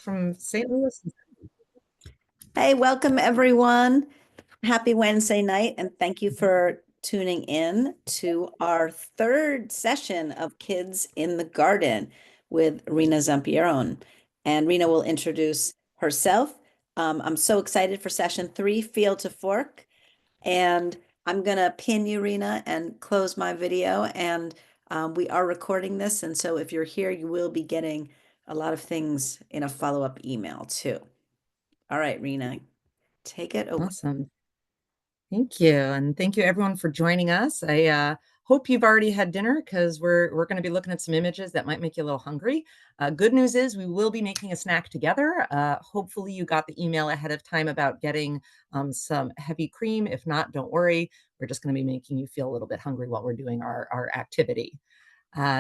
from St. Louis. Hey, welcome everyone. Happy Wednesday night, and thank you for tuning in to our third session of Kids in the Garden with Rena Zampieron. And Rena will introduce herself. I'm so excited for session three, Field to Fork. And I'm gonna pin you, Rena, and close my video. And we are recording this, and so if you're here, you will be getting a lot of things in a follow-up email too. All right, Rena. Take it away. Awesome. Thank you. And thank you everyone for joining us. I hope you've already had dinner because we're going to be looking at some images that might make you a little hungry. Good news is we will be making a snack together. Hopefully you got the email ahead of time about getting some heavy cream. If not, don't worry. We're just going to be making you feel a little bit hungry while we're doing our activity.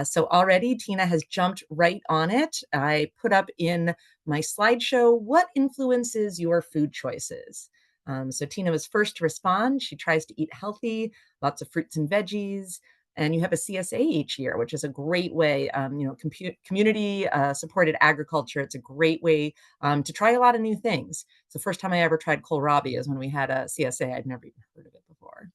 So already Tina has jumped right on it. I put up in my slideshow, what influences your food choices? So Tina was first to respond. She tries to eat healthy, lots of fruits and veggies, and you have a CSA each year, which is a great way, community supported agriculture. It's a great way to try a lot of new things. So the first time I ever tried kohlrabi is when we had a CSA. I'd never even heard of it before.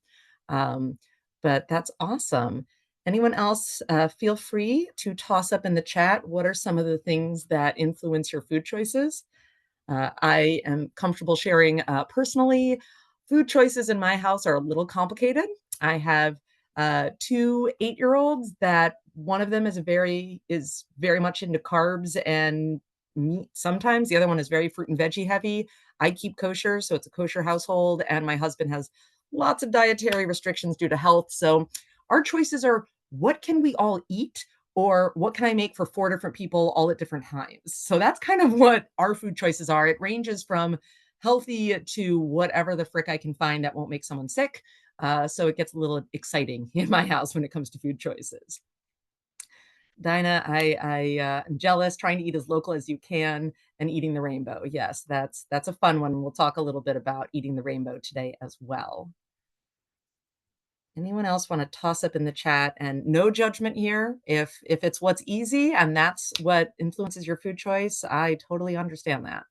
But that's awesome. Anyone else, feel free to toss up in the chat. What are some of the things that influence your food choices? I am comfortable sharing personally. Food choices in my house are a little complicated. I have two 8-year-olds that one of them is very much into carbs and meat sometimes. The other one is very fruit and veggie heavy. I keep kosher, so it's a kosher household, and my husband has lots of dietary restrictions due to health. So our choices are what can we all eat or what can I make for 4 different people all at different times? So that's kind of what our food choices are. It ranges from healthy to whatever the frick I can find that won't make someone sick. So it gets a little exciting in my house when it comes to food choices. Dinah, I am jealous, trying to eat as local as you can and eating the rainbow. Yes, that's a fun one. We'll talk a little bit about eating the rainbow today as well. Anyone else want to toss up in the chat? And no judgment here. If it's what's easy and that's what influences your food choice, I totally understand that.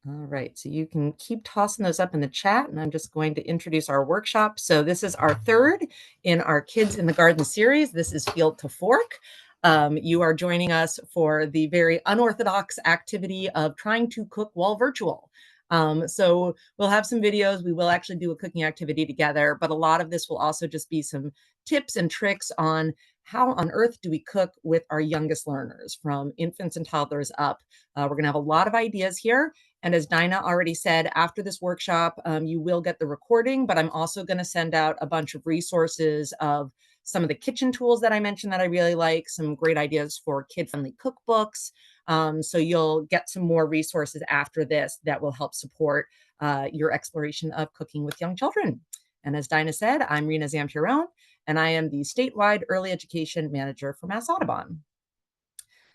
All right, so you can keep tossing those up in the chat, and I'm just going to introduce our workshop. So this is our third in our Kids in the Garden series. This is Field to Fork. You are joining us for the very unorthodox activity of trying to cook while virtual. So we'll have some videos. We will actually do a cooking activity together, but a lot of this will also just be some tips and tricks on how on earth do we cook with our youngest learners from infants and toddlers up. We're going to have a lot of ideas here. And as Dinah already said, after this workshop, you will get the recording, but I'm also going to send out a bunch of resources of some of the kitchen tools that I mentioned that I really like, some great ideas for kid-friendly cookbooks. So you'll get some more resources after this that will help support your exploration of cooking with young children. And as Dinah said, I'm Rena Zampieron, and I am the statewide early education manager for Mass Audubon.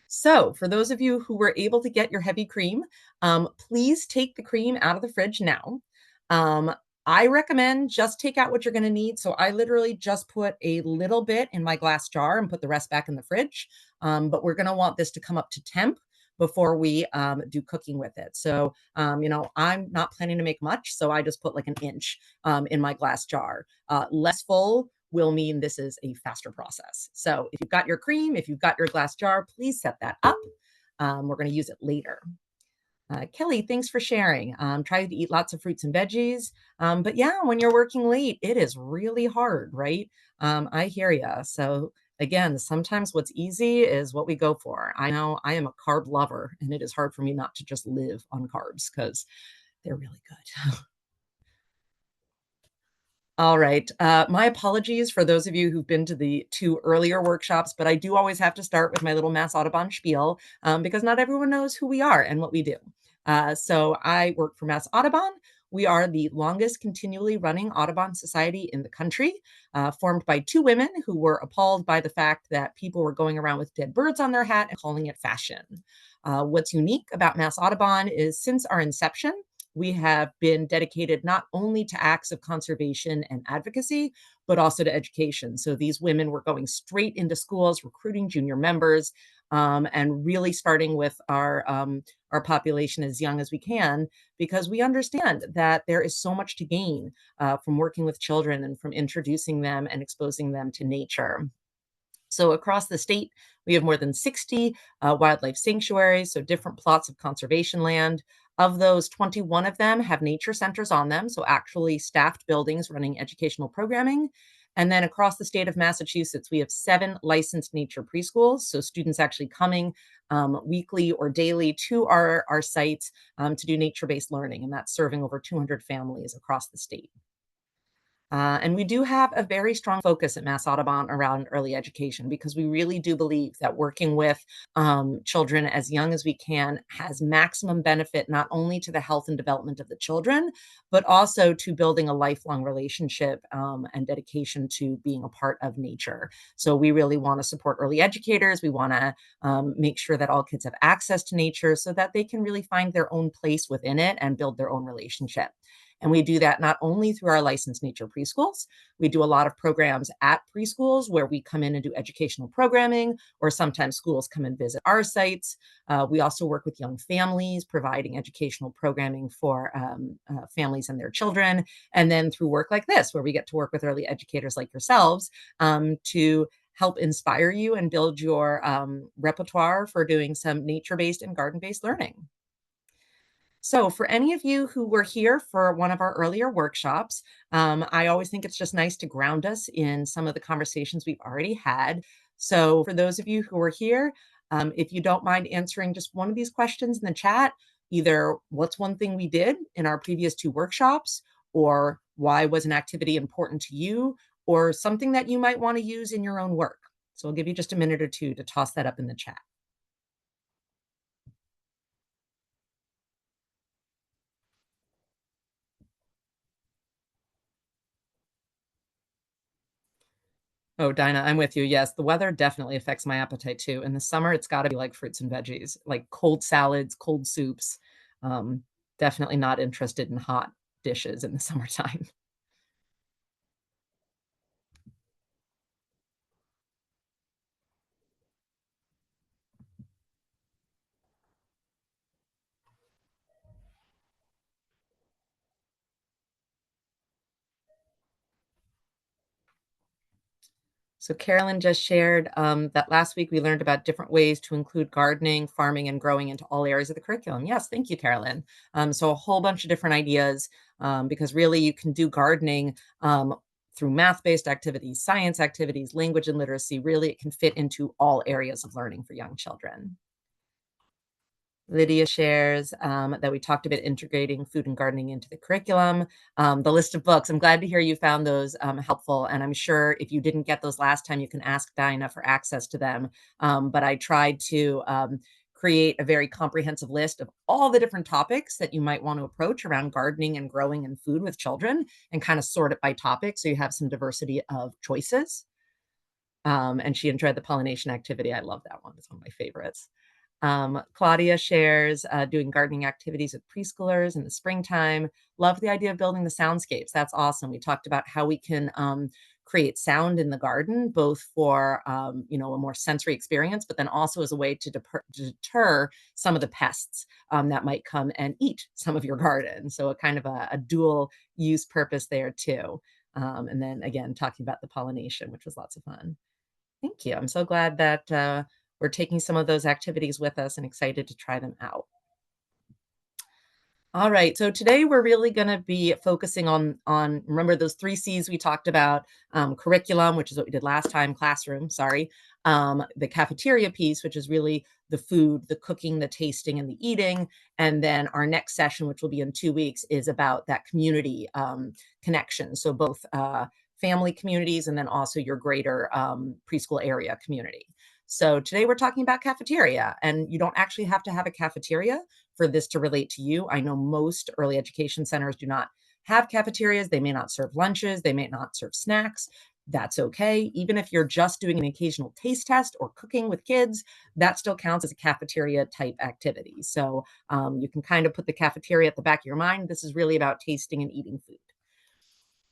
So for those of you who were able to get your heavy cream, please take the cream out of the fridge now. I recommend just take out what you're going to need. So I literally just put a little bit in my glass jar and put the rest back in the fridge. But we're going to want this to come up to temp before we do cooking with it. So, I'm not planning to make much, so I just put like an inch in my glass jar. Less full will mean this is a faster process. So if you've got your cream, if you've got your glass jar, please set that up. We're going to use it later. Kelly, thanks for sharing. Try to eat lots of fruits and veggies. But yeah, when you're working late, it is really hard, right? I hear you. So again, sometimes what's easy is what we go for. I know I am a carb lover, and it is hard for me not to just live on carbs because they're really good. All right. My apologies for those of you who've been to the 2 earlier workshops, but I do always have to start with my little Mass Audubon spiel because not everyone knows who we are and what we do. So I work for Mass Audubon. We are the longest continually running Audubon Society in the country, formed by 2 women who were appalled by the fact that people were going around with dead birds on their hat and calling it fashion. What's unique about Mass Audubon is since our inception, we have been dedicated not only to acts of conservation and advocacy, but also to education. So these women were going straight into schools, recruiting junior members, and really starting with our population as young as we can, because we understand that there is so much to gain from working with children and from introducing them and exposing them to nature. So across the state, we have more than 60 wildlife sanctuaries, so different plots of conservation land. Of those, 21 of them have nature centers on them, so actually staffed buildings running educational programming. And then across the state of Massachusetts, we have 7 licensed nature preschools, so students actually coming weekly or daily to our sites to do nature-based learning, and that's serving over 200 families across the state. And we do have a very strong focus at Mass Audubon around early education, because we really do believe that working with children as young as we can has maximum benefit, not only to the health and development of the children, but also to building a lifelong relationship and dedication to being a part of nature. So we really want to support early educators. We want to make sure that all kids have access to nature so that they can really find their own place within it and build their own relationship. And we do that not only through our licensed nature preschools. We do a lot of programs at preschools where we come in and do educational programming, or sometimes schools come and visit our sites. We also work with young families, providing educational programming for families and their children. And then through work like this, where we get to work with early educators like yourselves to help inspire you and build your repertoire for doing some nature-based and garden-based learning. So for any of you who were here for one of our earlier workshops, I always think it's just nice to ground us in some of the conversations we've already had. So for those of you who were here, if you don't mind answering just one of these questions in the chat, either what's one thing we did in our previous 2 workshops, or why was an activity important to you, or something that you might want to use in your own work. So I'll give you just a minute or 2 to toss that up in the chat. Oh, Dinah, I'm with you. Yes, the weather definitely affects my appetite too. In the summer, it's got to be like fruits and veggies, like cold salads, cold soups. Um, Definitely not interested in hot dishes in the summertime. So Carolyn just shared that last week we learned about different ways to include gardening, farming, and growing into all areas of the curriculum. Yes, thank you, Carolyn. So a whole bunch of different ideas, because really you can do gardening through math-based activities, science activities, language and literacy. Really, it can fit into all areas of learning for young children. Lydia shares that we talked about integrating food and gardening into the curriculum. The list of books, I'm glad to hear you found those helpful. And I'm sure if you didn't get those last time, you can ask Dinah for access to them. But I tried to create a very comprehensive list of all the different topics that you might want to approach around gardening and growing and food with children, and kind of sort it by topic so you have some diversity of choices. And she enjoyed the pollination activity. I love that one. It's one of my favorites. Claudia shares doing gardening activities with preschoolers in the springtime. Love the idea of building the soundscapes. That's awesome. We talked about how we can create sound in the garden, both for a more sensory experience, but then also as a way to deter some of the pests that might come and eat some of your garden. So a kind of a dual use purpose there too. And then again, talking about the pollination, which was lots of fun. Thank you. I'm so glad that we're taking some of those activities with us and excited to try them out. All right, so today we're really going to be focusing on remember those 3 C's we talked about: curriculum, which is what we did last time, classroom, sorry, the cafeteria piece, which is really the food, the cooking, the tasting, and the eating, and then our next session, which will be in 2 weeks, is about that community connection. So both family communities and then also your greater preschool area community. So today we're talking about cafeteria, and you don't actually have to have a cafeteria for this to relate to you. I know most early education centers do not have cafeterias. They may not serve lunches. They may not serve snacks. that's okay. Even if you're just doing an occasional taste test or cooking with kids, that still counts as a cafeteria type activity. So you can kind of put the cafeteria at the back of your mind. This is really about tasting and eating food.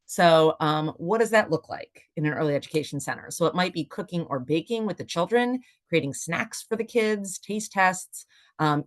So what does that look like in an early education center? So it might be cooking or baking with the children, creating snacks for the kids, taste tests.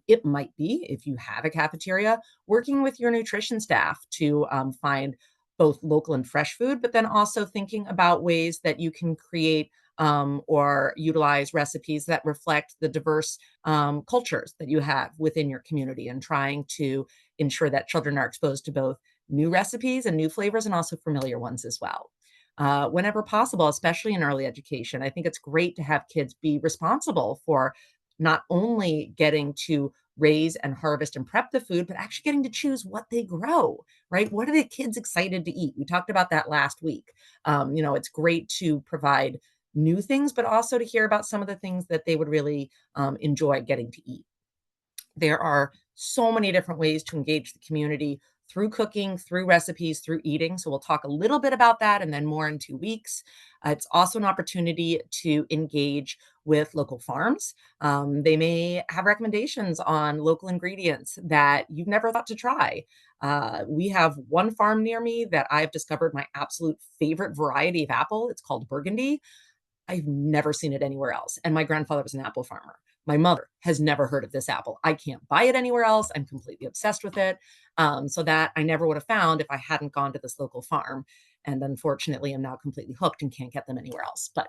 It might be, if you have a cafeteria, working with your nutrition staff to find both local and fresh food, but then also thinking about ways that you can create or utilize recipes that reflect the diverse cultures that you have within your community, and trying to ensure that children are exposed to both new recipes and new flavors, and also familiar ones as well. Whenever possible, especially in early education, I think it's great to have kids be responsible for not only getting to raise and harvest and prep the food, but actually getting to choose what they grow, right? What are the kids excited to eat? We talked about that last week. It's great to provide new things, but also to hear about some of the things that they would really enjoy getting to eat. There are so many different ways to engage the community through cooking, through recipes, through eating. So we'll talk a little bit about that and then more in 2 weeks. It's also an opportunity to engage with local farms. They may have recommendations on local ingredients that you've never thought to try. We have one farm near me that I've discovered my absolute favorite variety of apple. It's called Burgundy. I've never seen it anywhere else. And my grandfather was an apple farmer. My mother has never heard of this apple. I can't buy it anywhere else. I'm completely obsessed with it. So that I never would have found if I hadn't gone to this local farm. And unfortunately, I'm now completely hooked and can't get them anywhere else. But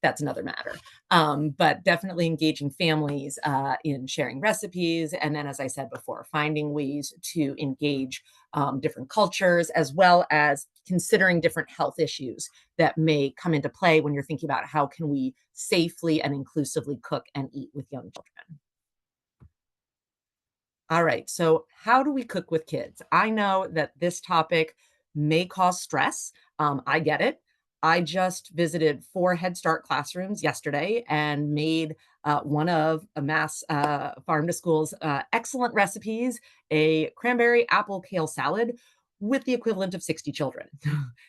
that's another matter. But definitely engaging families in sharing recipes. And then, as I said before, finding ways to engage different cultures, as well as considering different health issues that may come into play when you're thinking about how can we safely and inclusively cook and eat with young children. All right, so how do we cook with kids? I know that this topic may cause stress. I get it. I just visited 4 Head Start classrooms yesterday and made one of a Mass Farm to School's excellent recipes, a cranberry apple kale salad with the equivalent of 60 children.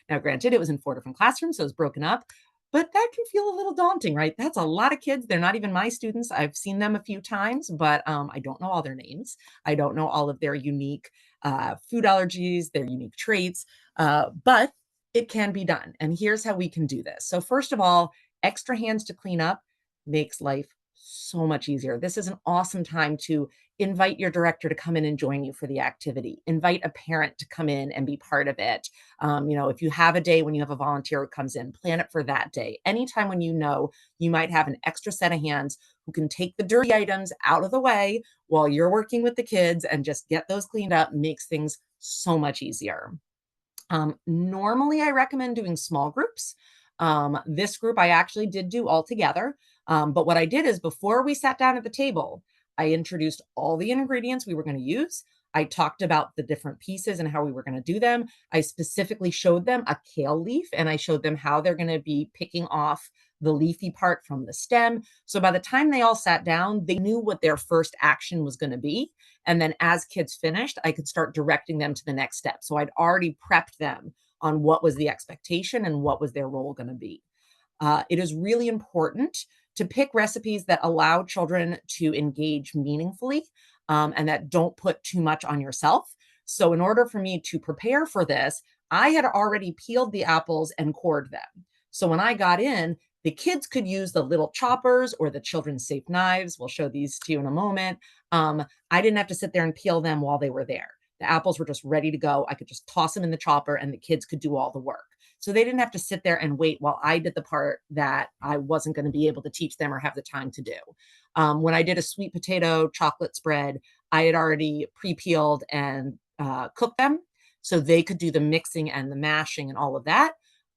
Now, granted, it was in 4 different classrooms, so it was broken up, but that can feel a little daunting, right? That's a lot of kids. They're not even my students. I've seen them a few times, but I don't know all their names. I don't know all of their unique food allergies, their unique traits, but it can be done. And here's how we can do this. So, first of all, extra hands to clean up makes life so much easier. This is an awesome time to invite your director to come in and join you for the activity. Invite a parent to come in and be part of it. If you have a day when you have a volunteer who comes in, plan it for that day. Anytime when you know you might have an extra set of hands who can take the dirty items out of the way while you're working with the kids and just get those cleaned up makes things so much easier. Normally, I recommend doing small groups. This group I actually did do all together. But what I did is before we sat down at the table, I introduced all the ingredients we were going to use. I talked about the different pieces and how we were going to do them. I specifically showed them a kale leaf and I showed them how they're going to be picking off the leafy part from the stem. So by the time they all sat down, they knew what their first action was going to be. And then as kids finished, I could start directing them to the next step. So I'd already prepped them on what was the expectation and what was their role going to be. It is really important to pick recipes that allow children to engage meaningfully and that don't put too much on yourself. So, in order for me to prepare for this, I had already peeled the apples and cored them. So, when I got in, the kids could use the little choppers or the children's safe knives. We'll show these to you in a moment. I didn't have to sit there and peel them while they were there. The apples were just ready to go. I could just toss them in the chopper and the kids could do all the work. So they didn't have to sit there and wait while I did the part that I wasn't going to be able to teach them or have the time to do. When I did a sweet potato chocolate spread, I had already pre-peeled and cooked them so they could do the mixing and the mashing and all of that.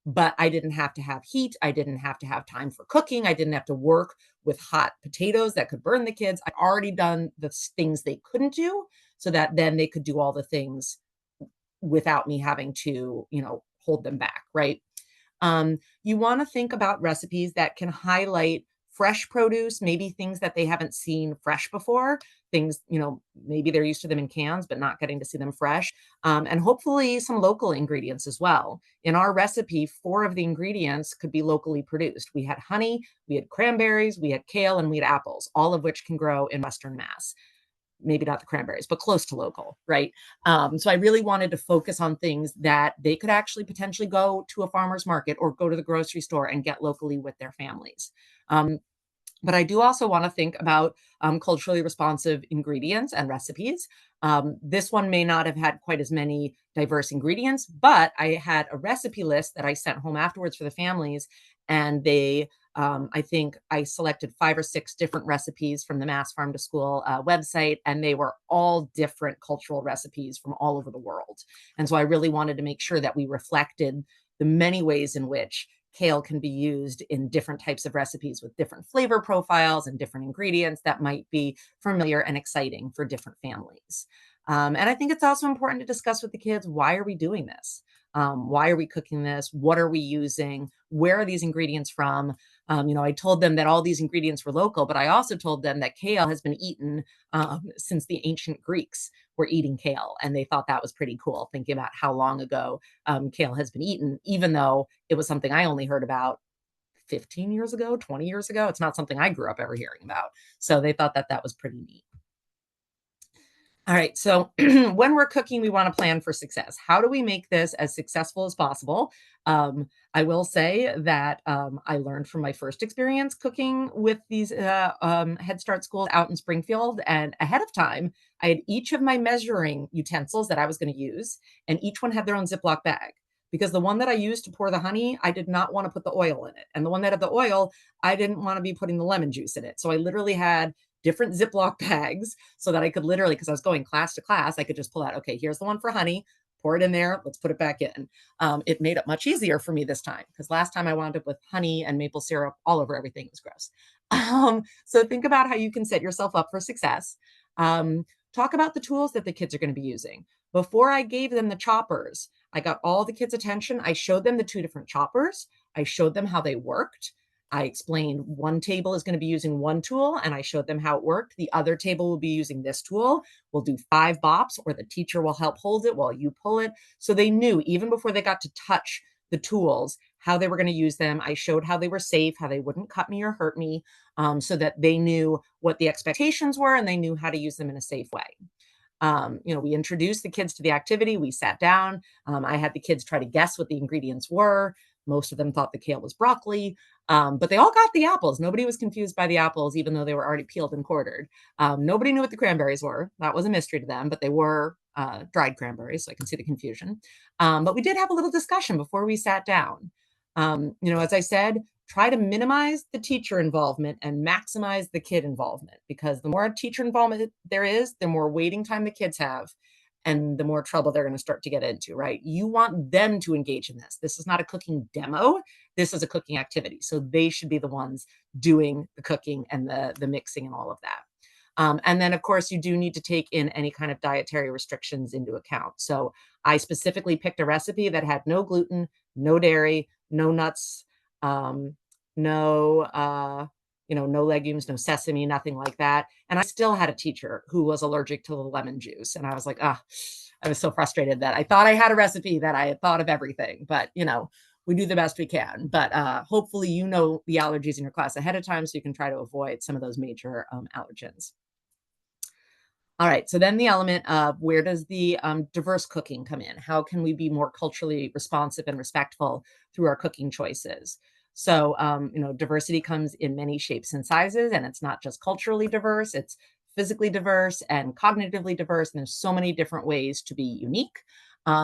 But I didn't have to have heat. I didn't have to have time for cooking. I didn't have to work with hot potatoes that could burn the kids. I'd already done the things they couldn't do so that then they could do all the things without me having to, hold them back, right? You want to think about recipes that can highlight fresh produce, maybe things that they haven't seen fresh before, things, maybe they're used to them in cans, but not getting to see them fresh. And hopefully some local ingredients as well. In our recipe, 4 of the ingredients could be locally produced. We had honey, we had cranberries, we had kale, and we had apples, all of which can grow in Western Mass. Maybe not the cranberries, but close to local, right? So I really wanted to focus on things that they could actually potentially go to a farmer's market or go to the grocery store and get locally with their families. But I do also want to think about culturally responsive ingredients and recipes. This one may not have had quite as many diverse ingredients, but I had a recipe list that I sent home afterwards for the families, and I think I selected 5 or 6 different recipes from the Mass Farm to School website, and they were all different cultural recipes from all over the world. And so I really wanted to make sure that we reflected the many ways in which kale can be used in different types of recipes with different flavor profiles and different ingredients that might be familiar and exciting for different families. And I think it's also important to discuss with the kids, why are we doing this? Why are we cooking this? What are we using? Where are these ingredients from? I told them that all these ingredients were local, but I also told them that kale has been eaten since the ancient Greeks were eating kale. And they thought that was pretty cool, thinking about how long ago kale has been eaten, even though it was something I only heard about 15 years ago, 20 years ago. It's not something I grew up ever hearing about. So they thought that that was pretty neat. All right, so when we're cooking, we want to plan for success. How do we make this as successful as possible? I will say that I learned from my first experience cooking with these Head Start schools out in Springfield. And ahead of time, I had each of my measuring utensils that I was going to use, and each one had their own Ziploc bag. Because the one that I used to pour the honey, I did not want to put the oil in it. And the one that had the oil, I didn't want to be putting the lemon juice in it. So I literally had different Ziploc bags so that I could literally, because I was going class to class, I could just pull out, okay, here's the one for honey, pour it in there, let's put it back in. It made it much easier for me this time, because last time I wound up with honey and maple syrup all over everything. It was gross. So think about how you can set yourself up for success. Talk about the tools that the kids are going to be using. Before I gave them the choppers, I got all the kids' attention. I showed them the 2 different choppers. I showed them how they worked. I explained one table is going to be using one tool, and I showed them how it worked. The other table will be using this tool. We'll do 5 bops, or the teacher will help hold it while you pull it. So they knew, even before they got to touch the tools, how they were going to use them. I showed how they were safe, how they wouldn't cut me or hurt me, so that they knew what the expectations were and they knew how to use them in a safe way. We introduced the kids to the activity. We sat down. I had the kids try to guess what the ingredients were. Most of them thought the kale was broccoli, but they all got the apples. Nobody was confused by the apples, even though they were already peeled and quartered. Nobody knew what the cranberries were. That was a mystery to them, but they were dried cranberries, so I can see the confusion. But we did have a little discussion before we sat down. As I said, try to minimize the teacher involvement and maximize the kid involvement, because the more teacher involvement there is, the more waiting time the kids have, and the more trouble they're going to start to get into, right? You want them to engage in this. This is not a cooking demo. This is a cooking activity. So they should be the ones doing the cooking and the mixing and all of that. And then, of course, you do need to take in any kind of dietary restrictions into account. So I specifically picked a recipe that had no gluten, no dairy, no nuts, no legumes, no sesame, nothing like that. And I still had a teacher who was allergic to the lemon juice. And I was like, I was so frustrated that I thought I had a recipe that I had thought of everything, but we do the best we can. But hopefully, the allergies in your class ahead of time, so you can try to avoid some of those major allergens. All right, so then the element of, where does the diverse cooking come in? How can we be more culturally responsive and respectful through our cooking choices? So, diversity comes in many shapes and sizes, and it's not just culturally diverse, it's physically diverse and cognitively diverse. And there's so many different ways to be unique.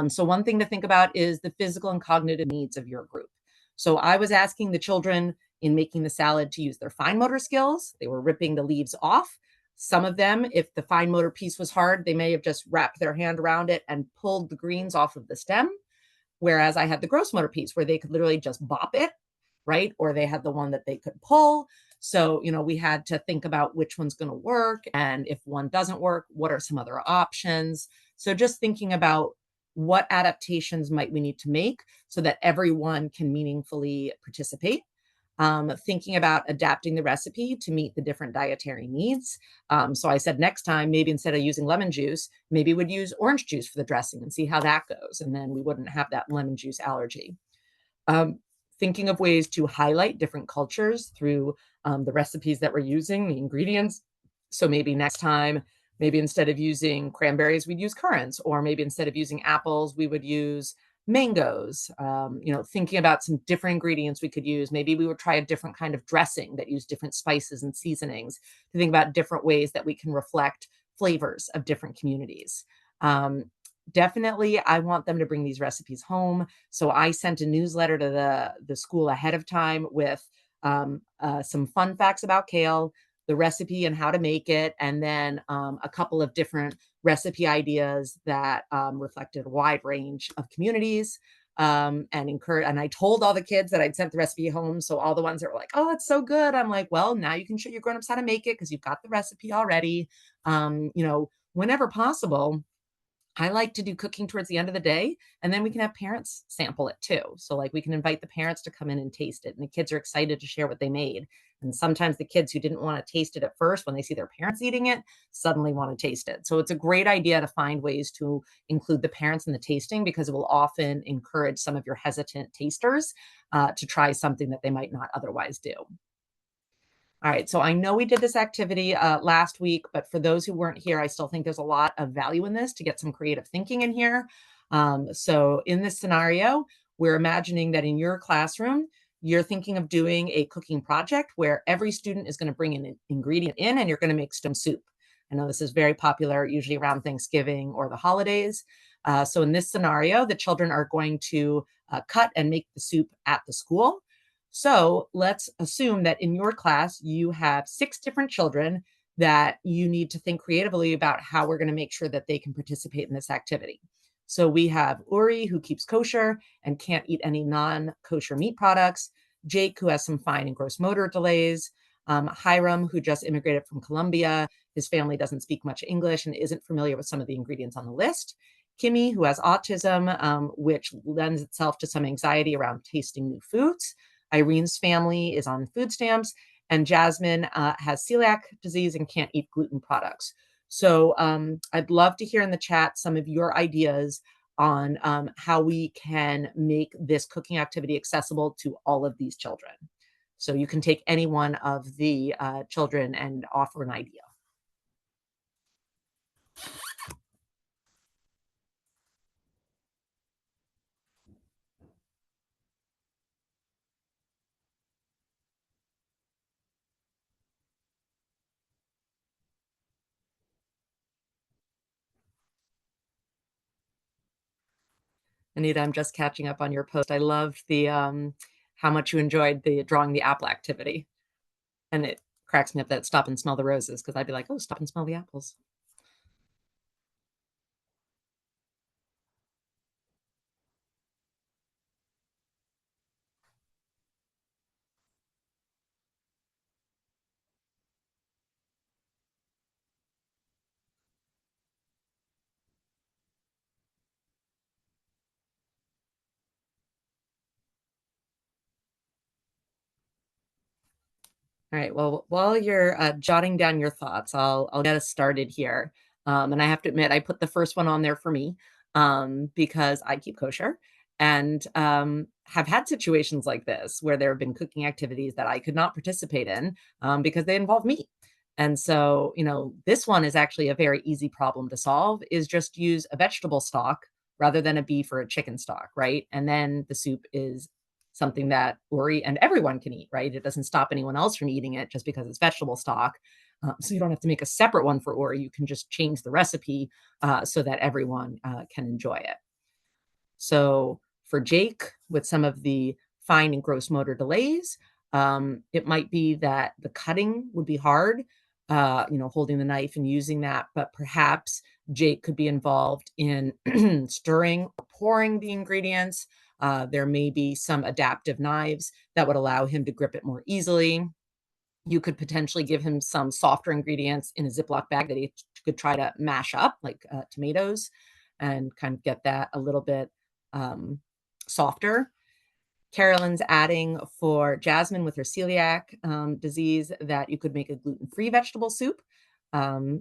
So one thing to think about is the physical and cognitive needs of your group. So I was asking the children in making the salad to use their fine motor skills. They were ripping the leaves off. Some of them, if the fine motor piece was hard, they may have just wrapped their hand around it and pulled the greens off of the stem. Whereas I had the gross motor piece where they could literally just bop it, right? Or they had the one that they could pull. So, we had to think about which one's going to work. And if one doesn't work, what are some other options? So just thinking about what adaptations might we need to make so that everyone can meaningfully participate. thinking about adapting the recipe to meet the different dietary needs. So I said next time, maybe instead of using lemon juice, maybe we'd use orange juice for the dressing and see how that goes. And then we wouldn't have that lemon juice allergy. Um, Thinking of ways to highlight different cultures through the recipes that we're using, the ingredients. So maybe next time, maybe instead of using cranberries, we'd use currants, or maybe instead of using apples, we would use mangoes. Thinking about some different ingredients we could use. Maybe we would try a different kind of dressing that used different spices and seasonings to think about different ways that we can reflect flavors of different communities. Um, Definitely, I want them to bring these recipes home. So I sent a newsletter to the school ahead of time with some fun facts about kale, the recipe and how to make it, and then a couple of different recipe ideas that reflected a wide range of communities. And I told all the kids that I'd sent the recipe home. So all the ones that were like, "Oh, it's so good," I'm like, "Well, now you can show your grown-ups how to make it because you've got the recipe already." Whenever possible, I like to do cooking towards the end of the day, and then we can have parents sample it too. So, like, we can invite the parents to come in and taste it, and the kids are excited to share what they made. And sometimes the kids who didn't want to taste it at first, when they see their parents eating it, suddenly want to taste it. So, it's a great idea to find ways to include the parents in the tasting because it will often encourage some of your hesitant tasters to try something that they might not otherwise do. All right, so I know we did this activity last week, but for those who weren't here, I still think there's a lot of value in this to get some creative thinking in here. So in this scenario, we're imagining that in your classroom, you're thinking of doing a cooking project where every student is going to bring an ingredient in and you're going to make stone soup. I know this is very popular, usually around Thanksgiving or the holidays. So in this scenario, the children are going to cut and make the soup at the school. So let's assume that in your class, you have 6 different children that you need to think creatively about how we're going to make sure that they can participate in this activity. So we have Uri, who keeps kosher and can't eat any non kosher meat products, Jake, who has some fine and gross motor delays, Hiram, who just immigrated from Colombia. His family doesn't speak much English and isn't familiar with some of the ingredients on the list. Kimmy, who has autism, which lends itself to some anxiety around tasting new foods. Irene's family is on food stamps, and Jasmine has celiac disease and can't eat gluten products. So I'd love to hear in the chat some of your ideas on how we can make this cooking activity accessible to all of these children. So you can take any one of the children and offer an idea. Anita, I'm just catching up on your post. I loved the how much you enjoyed the drawing the apple activity. And it cracks me up that stop and smell the roses because I'd be like, oh, stop and smell the apples. All right. Well, while you're jotting down your thoughts, I'll get us started here. And I have to admit, I put the first one on there for me because I keep kosher and have had situations like this where there have been cooking activities that I could not participate in because they involve meat. And so, this one is actually a very easy problem to solve. Is just use a vegetable stock rather than a beef or a chicken stock, right? And then the soup is something that Uri and everyone can eat, right? It doesn't stop anyone else from eating it just because it's vegetable stock. So you don't have to make a separate one for Uri. You can just change the recipe so that everyone can enjoy it. So for Jake, with some of the fine and gross motor delays, it might be that the cutting would be hard, holding the knife and using that, but perhaps Jake could be involved in stirring or pouring the ingredients. There may be some adaptive knives that would allow him to grip it more easily. You could potentially give him some softer ingredients in a Ziploc bag that he could try to mash up, like tomatoes, and kind of get that a little bit softer. Carolyn's adding for Jasmine with her celiac disease that you could make a gluten-free vegetable soup.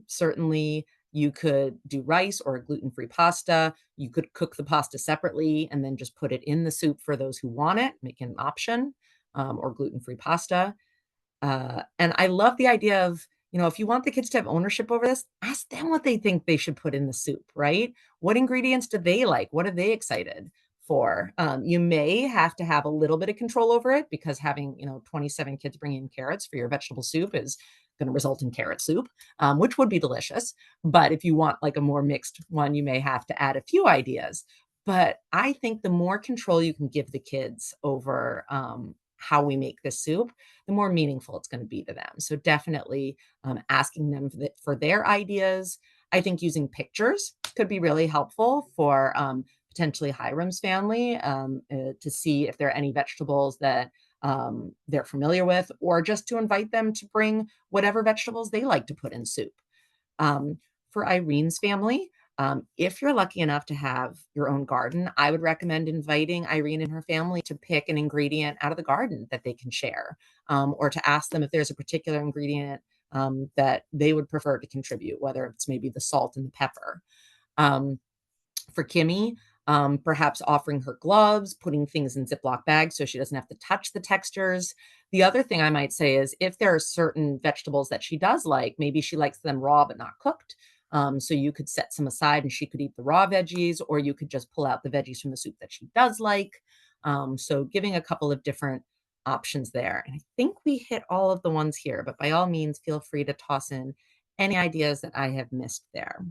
Certainly, you could do rice or a gluten-free pasta. You could cook the pasta separately and then just put it in the soup for those who want it, make it an option, or gluten-free pasta. And I love the idea of, if you want the kids to have ownership over this, ask them what they think they should put in the soup, right? What ingredients do they like? What are they excited for? You may have to have a little bit of control over it because having, 27 kids bring in carrots for your vegetable soup is going to result in carrot soup, which would be delicious. But if you want like a more mixed one, you may have to add a few ideas. But I think the more control you can give the kids over how we make this soup, the more meaningful it's going to be to them. So definitely asking them for their ideas. I think using pictures could be really helpful for potentially Hiram's family to see if there are any vegetables that they're familiar with, or just to invite them to bring whatever vegetables they like to put in soup. For Irene's family, if you're lucky enough to have your own garden, I would recommend inviting Irene and her family to pick an ingredient out of the garden that they can share, or to ask them if there's a particular ingredient that they would prefer to contribute, whether it's maybe the salt and the pepper. For Kimmy, perhaps offering her gloves, putting things in Ziploc bags so she doesn't have to touch the textures. The other thing I might say is if there are certain vegetables that she does like, maybe she likes them raw but not cooked. So you could set some aside and she could eat the raw veggies, or you could just pull out the veggies from the soup that she does like. So giving a couple of different options there. And I think we hit all of the ones here, but by all means, feel free to toss in any ideas that I have missed there.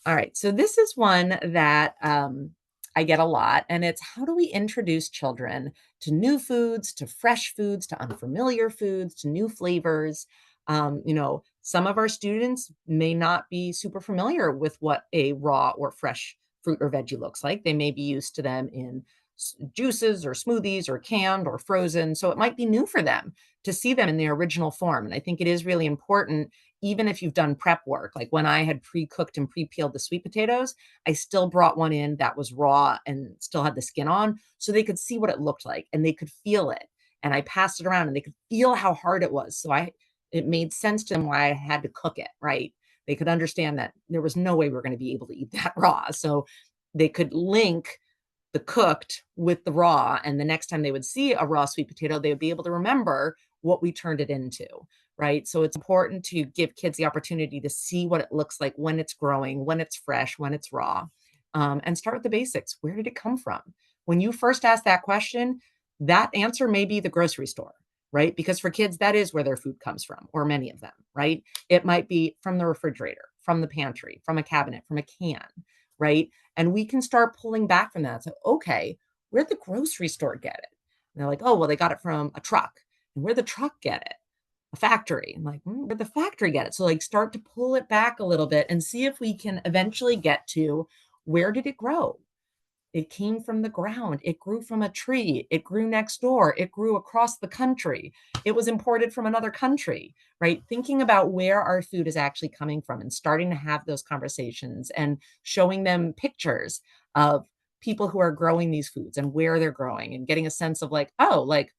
All right, so this is one that I get a lot, and it's how do we introduce children to new foods, to fresh foods, to unfamiliar foods, to new flavors? Some of our students may not be super familiar with what a raw or fresh fruit or veggie looks like. They may be used to them in juices or smoothies or canned or frozen. So it might be new for them to see them in their original form. And I think it is really important, even if you've done prep work. Like when I had pre-cooked and pre-peeled the sweet potatoes, I still brought one in that was raw and still had the skin on so they could see what it looked like and they could feel it. And I passed it around and they could feel how hard it was. So it made sense to them why I had to cook it, right? They could understand that there was no way we were going to be able to eat that raw. So they could link the cooked with the raw. And the next time they would see a raw sweet potato, they would be able to remember what we turned it into, right? So it's important to give kids the opportunity to see what it looks like when it's growing, when it's fresh, when it's raw, and start with the basics. Where did it come from? When you first ask that question, that answer may be the grocery store, right? Because for kids, that is where their food comes from, or many of them, right? It might be from the refrigerator, from the pantry, from a cabinet, from a can, right? And we can start pulling back from that. So, okay, where'd the grocery store get it? And they're like, oh, well, they got it from a truck. And where'd the truck get it? A factory. I'm like, where'd the factory get it? So, like, start to pull it back a little bit and see if we can eventually get to where did it grow? It came from the ground. It grew from a tree. It grew next door. It grew across the country. It was imported from another country, right? Thinking about where our food is actually coming from and starting to have those conversations and showing them pictures of people who are growing these foods and where they're growing and getting a sense of like, oh, like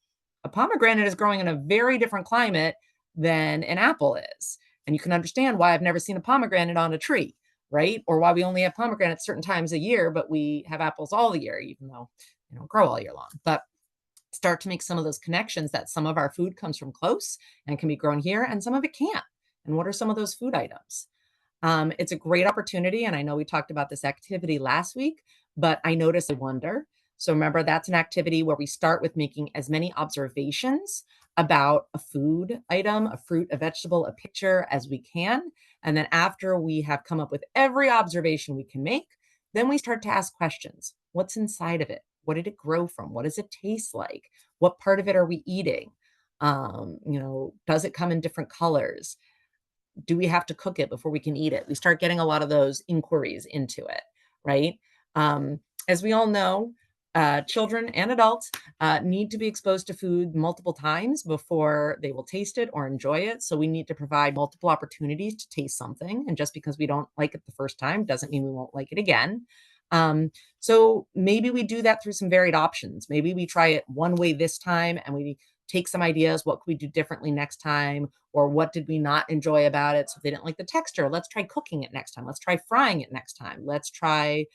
a pomegranate is growing in a very different climate than an apple is. And you can understand why I've never seen a pomegranate on a tree, right? Or why we only have pomegranates certain times a year, but we have apples all the year, even though they don't grow all year long. But start to make some of those connections that some of our food comes from close and can be grown here, and some of it can't. And what are some of those food items? It's a great opportunity. And I know we talked about this activity last week, but I noticed a wonder. So remember, that's an activity where we start with making as many observations about a food item, a fruit, a vegetable, a picture as we can. And then after we have come up with every observation we can make, then we start to ask questions. What's inside of it? What did it grow from? What does it taste like? What part of it are we eating? Does it come in different colors? Do we have to cook it before we can eat it? We start getting a lot of those inquiries into it, right? As we all know, children and adults need to be exposed to food multiple times before they will taste it or enjoy it. So we need to provide multiple opportunities to taste something. And just because we don't like it the first time doesn't mean we won't like it again. So maybe we do that through some varied options. Maybe we try it one way this time and we take some ideas. What could we do differently next time? Or what did we not enjoy about it? So if they didn't like the texture, let's try cooking it next time. Let's try frying it next time. Let's try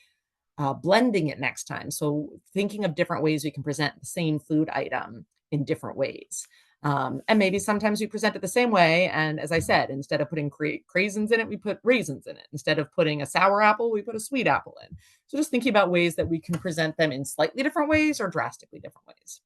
blending it next time. So thinking of different ways we can present the same food item in different ways. And maybe sometimes we present it the same way. And as I said, instead of putting craisins in it, we put raisins in it. Instead of putting a sour apple, we put a sweet apple in. So just thinking about ways that we can present them in slightly different ways or drastically different ways.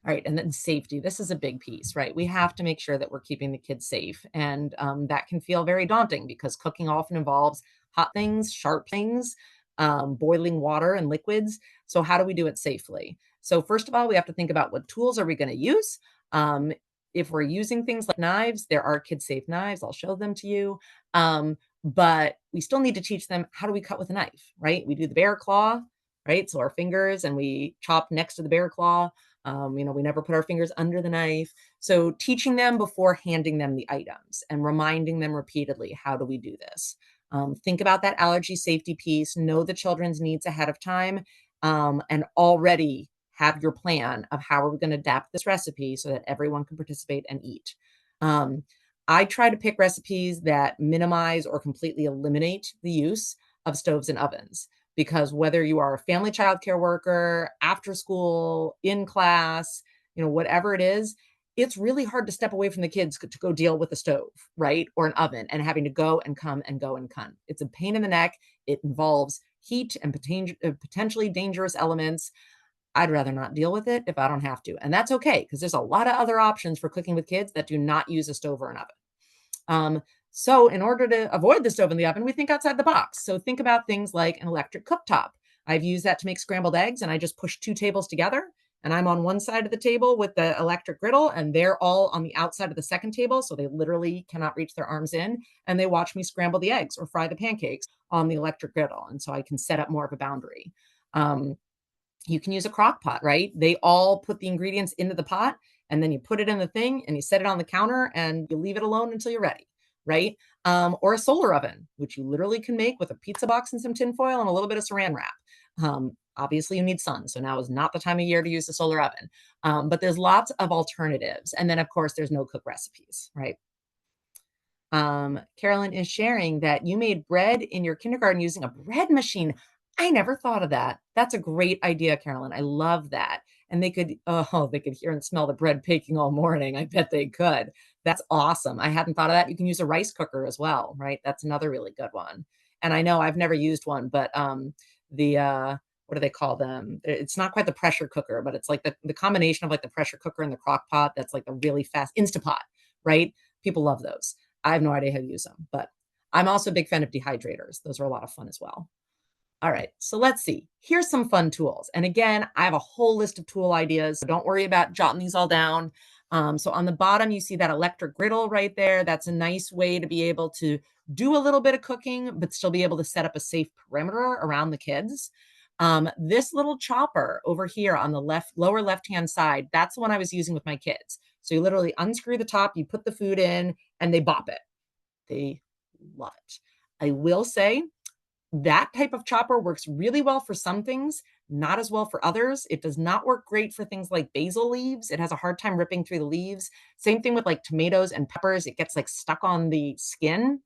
All right, and then safety. This is a big piece, right? We have to make sure that we're keeping the kids safe. And that can feel very daunting because cooking often involves hot things, sharp things, boiling water and liquids. So how do we do it safely? So first of all, we have to think about what tools are we going to use. Um, if we're using things like knives, there are kid-safe knives. I'll show them to you. But we still need to teach them how do we cut with a knife, right? We do the bear claw, right? So our fingers and we chop next to the bear claw. We never put our fingers under the knife. So teaching them before handing them the items and reminding them repeatedly, how do we do this? Think about that allergy safety piece, know the children's needs ahead of time, and already have your plan of how are we going to adapt this recipe so that everyone can participate and eat. Um, I try to pick recipes that minimize or completely eliminate the use of stoves and ovens because whether you are a family childcare worker, after school, in class, whatever it is, it's really hard to step away from the kids to go deal with a stove, right? Or an oven and having to go and come and go and come. It's a pain in the neck. It involves heat and potentially dangerous elements. I'd rather not deal with it if I don't have to. And that's okay because there's a lot of other options for cooking with kids that do not use a stove or an oven. So in order to avoid the stove and the oven, we think outside the box. So think about things like an electric cooktop. I've used that to make scrambled eggs and I just push two tables together and I'm on one side of the table with the electric griddle and they're all on the outside of the second table. So they literally cannot reach their arms in and they watch me scramble the eggs or fry the pancakes on the electric griddle. And so I can set up more of a boundary. You can use a crock pot, right? They all put the ingredients into the pot and then you put it in the thing and you set it on the counter and you leave it alone until you're ready, right? Or a solar oven, which you literally can make with a pizza box and some tinfoil and a little bit of saran wrap. Obviously, you need sun, so now is not the time of year to use the solar oven. But there's lots of alternatives. And then, of course, there's no cook recipes, right? Carolyn is sharing that you made bread in your kindergarten using a bread machine. I never thought of that. That's a great idea, Carolyn. I love that. And they could hear and smell the bread baking all morning. I bet they could. That's awesome. I hadn't thought of that. You can use a rice cooker as well, right? That's another really good one. And I know I've never used one, but what do they call them? It's not quite the pressure cooker, but it's like the combination of like the pressure cooker and the crock pot. That's like the really fast Instapot, right? People love those. I have no idea how to use them, but I'm also a big fan of dehydrators. Those are a lot of fun as well. All right, so let's see. Here's some fun tools. And again, I have a whole list of tool ideas, so don't worry about jotting these all down. So on the bottom, you see that electric griddle right there. That's a nice way to be able to do a little bit of cooking, but still be able to set up a safe perimeter around the kids. This little chopper over here on the lower left-hand side, that's the one I was using with my kids. So you literally unscrew the top, you put the food in, and they bop it. They love it. I will say that type of chopper works really well for some things, not as well for others. It does not work great for things like basil leaves. It has a hard time ripping through the leaves. Same thing with like tomatoes and peppers. It gets like stuck on the skin.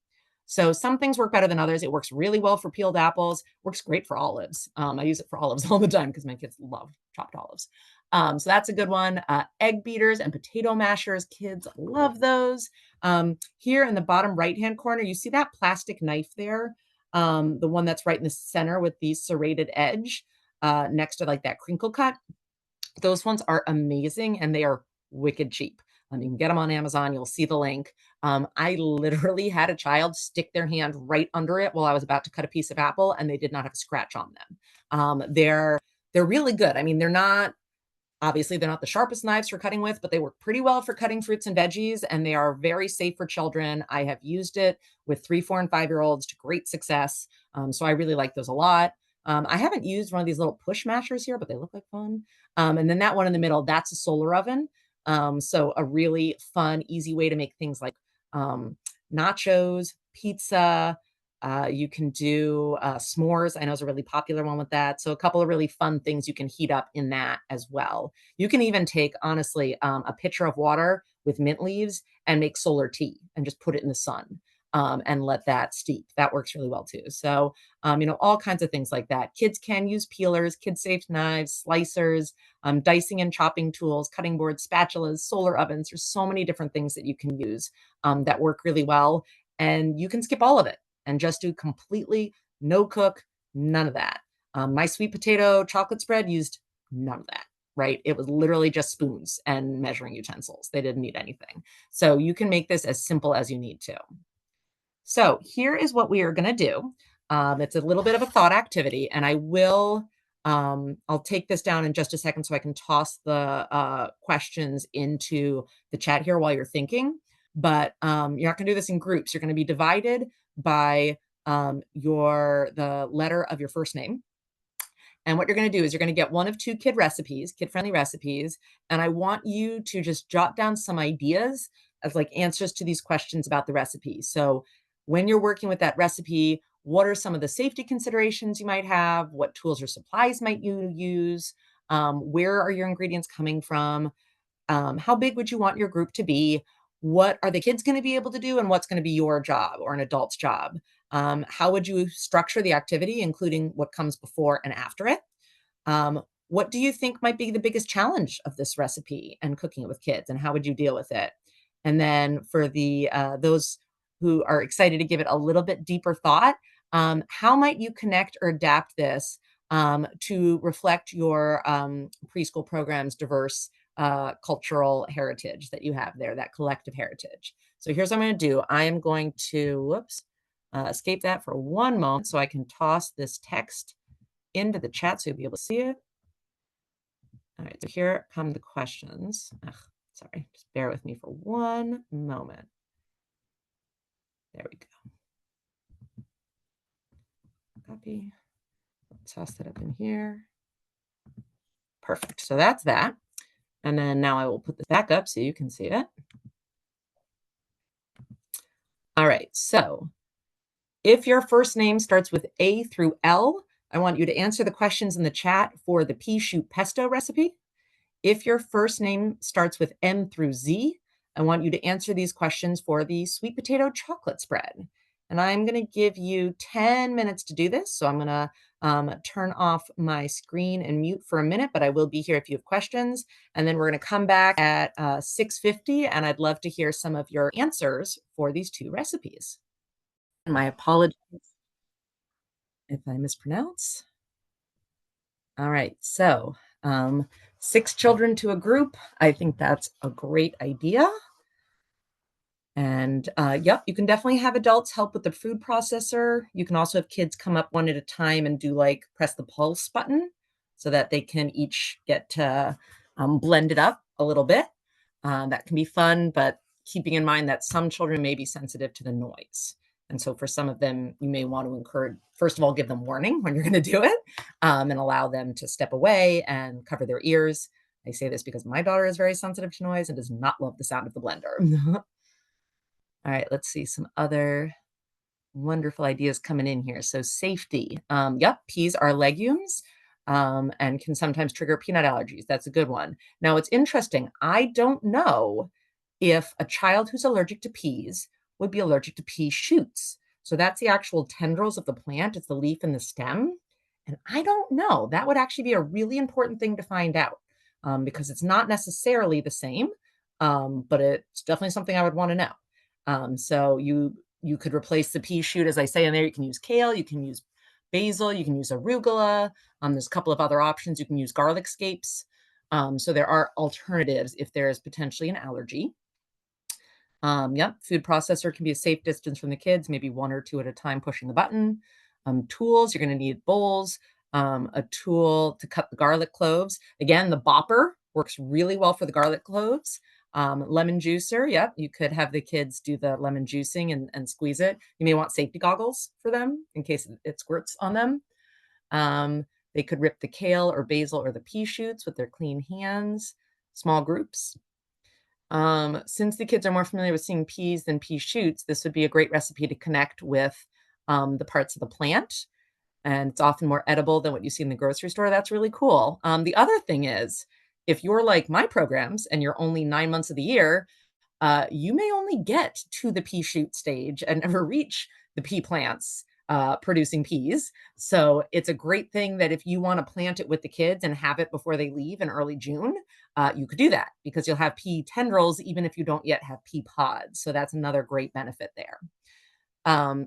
So some things work better than others. It works really well for peeled apples, works great for olives. I use it for olives all the time because my kids love chopped olives. So that's a good one. Egg beaters and potato mashers. Kids love those. Here in the bottom right-hand corner, you see that plastic knife there? The one that's right in the center with the serrated edge next to like that crinkle cut. Those ones are amazing and they are wicked cheap. You can get them on Amazon. You'll see the link. I literally had a child stick their hand right under it while I was about to cut a piece of apple and they did not have a scratch on them. They're really good. I mean, obviously, they're not the sharpest knives for cutting with, but they work pretty well for cutting fruits and veggies, and they are very safe for children. I have used it with 3, 4, and 5-year-olds to great success. So I really like those a lot. I haven't used one of these little push mashers here, but they look like fun. And then that one in the middle, that's a solar oven. So a really fun, easy way to make things like nachos, pizza, You can do s'mores. I know is a really popular one with that. So a couple of really fun things you can heat up in that as well. You can even take, honestly, a pitcher of water with mint leaves and make solar tea and just put it in the sun and let that steep. That works really well too. So, all kinds of things like that. Kids can use peelers, kid-safe knives, slicers, dicing and chopping tools, cutting boards, spatulas, solar ovens. There's so many different things that you can use that work really well. And you can skip all of it and just do completely no cook, none of that. My sweet potato chocolate spread used none of that, right? It was literally just spoons and measuring utensils. They didn't need anything. So you can make this as simple as you need to. So here is what we are going to do. It's a little bit of a thought activity, and I'll take this down in just a second so I can toss the questions into the chat here while you're thinking. But you're not going to do this in groups. You're going to be divided by the letter of your first name. And what you're going to do is you're going to get one of two kid-friendly recipes. And I want you to just jot down some ideas as like answers to these questions about the recipe. So when you're working with that recipe, what are some of the safety considerations you might have? What tools or supplies might you use? Where are your ingredients coming from? How big would you want your group to be? What are the kids going to be able to do? And what's going to be your job or an adult's job? How would you structure the activity, including what comes before and after it? What do you think might be the biggest challenge of this recipe and cooking it with kids? And how would you deal with it? And then for those who are excited to give it a little bit deeper thought, how might you connect or adapt this to reflect your preschool program's diverse cultural heritage that you have there, that collective heritage? So here's what I'm going to do. I am going to, escape that for one moment so I can toss this text into the chat so you'll be able to see it. All right, so here come the questions. Sorry, just bear with me for one moment. There we go. Copy. Toss that up in here. Perfect. So that's that. And then now I will put this back up so you can see it. All right. So if your first name starts with A through L, I want you to answer the questions in the chat for the pea shoot pesto recipe. If your first name starts with M through Z, I want you to answer these questions for the sweet potato chocolate spread. And I'm going to give you 10 minutes to do this. So I'm going to turn off my screen and mute for a minute, but I will be here if you have questions. And then we're going to come back at 6:50, and I'd love to hear some of your answers for these two recipes. My apologies if I mispronounce. All right, so 6 children to a group. I think that's a great idea. And yep, you can definitely have adults help with the food processor. You can also have kids come up one at a time and do like press the pulse button so that they can each get to blend it up a little bit. That can be fun, but keeping in mind that some children may be sensitive to the noise. And so for some of them, you may want to encourage, first of all, give them warning when you're going to do it and allow them to step away and cover their ears. I say this because my daughter is very sensitive to noise and does not love the sound of the blender. All right, let's see some other wonderful ideas coming in here. So safety. Yep, peas are legumes and can sometimes trigger peanut allergies. That's a good one. Now, it's interesting. I don't know if a child who's allergic to peas would be allergic to pea shoots. So that's the actual tendrils of the plant. It's the leaf and the stem. And I don't know. That would actually be a really important thing to find out because it's not necessarily the same, but it's definitely something I would want to know. So you could replace the pea shoot, as I say in there. You can use kale, you can use basil, you can use arugula. There's a couple of other options. You can use garlic scapes. So there are alternatives if there is potentially an allergy. Yep, food processor can be a safe distance from the kids, maybe 1 or 2 at a time pushing the button. Tools, you're going to need bowls, a tool to cut the garlic cloves. Again, the bopper works really well for the garlic cloves. Lemon juicer, yep, you could have the kids do the lemon juicing and squeeze it. You may want safety goggles for them in case it squirts on them. They could rip the kale or basil or the pea shoots with their clean hands. Small groups. Since the kids are more familiar with seeing peas than pea shoots, this would be a great recipe to connect with the parts of the plant, and it's often more edible than what you see in the grocery store. That's really cool. The other thing is, if you're like my programs and you're only 9 months of the year, you may only get to the pea shoot stage and never reach the pea plants producing peas. So it's a great thing that if you want to plant it with the kids and have it before they leave in early June, you could do that because you'll have pea tendrils even if you don't yet have pea pods. So that's another great benefit there.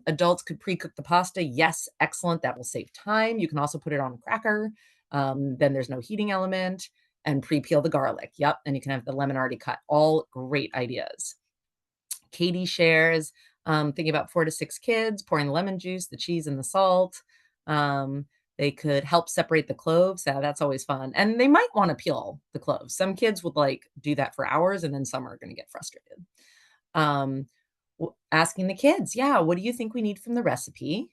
Adults could pre-cook the pasta. Yes, excellent. That will save time. You can also put it on a cracker. Then there's no heating element, and pre-peel the garlic. Yep. And you can have the lemon already cut. All great ideas. Katie shares, thinking about 4 to 6 kids, pouring the lemon juice, the cheese, and the salt. They could help separate the cloves. Yeah, that's always fun. And they might want to peel the cloves. Some kids would like do that for hours, and then some are going to get frustrated. Asking the kids, yeah, what do you think we need from the recipe?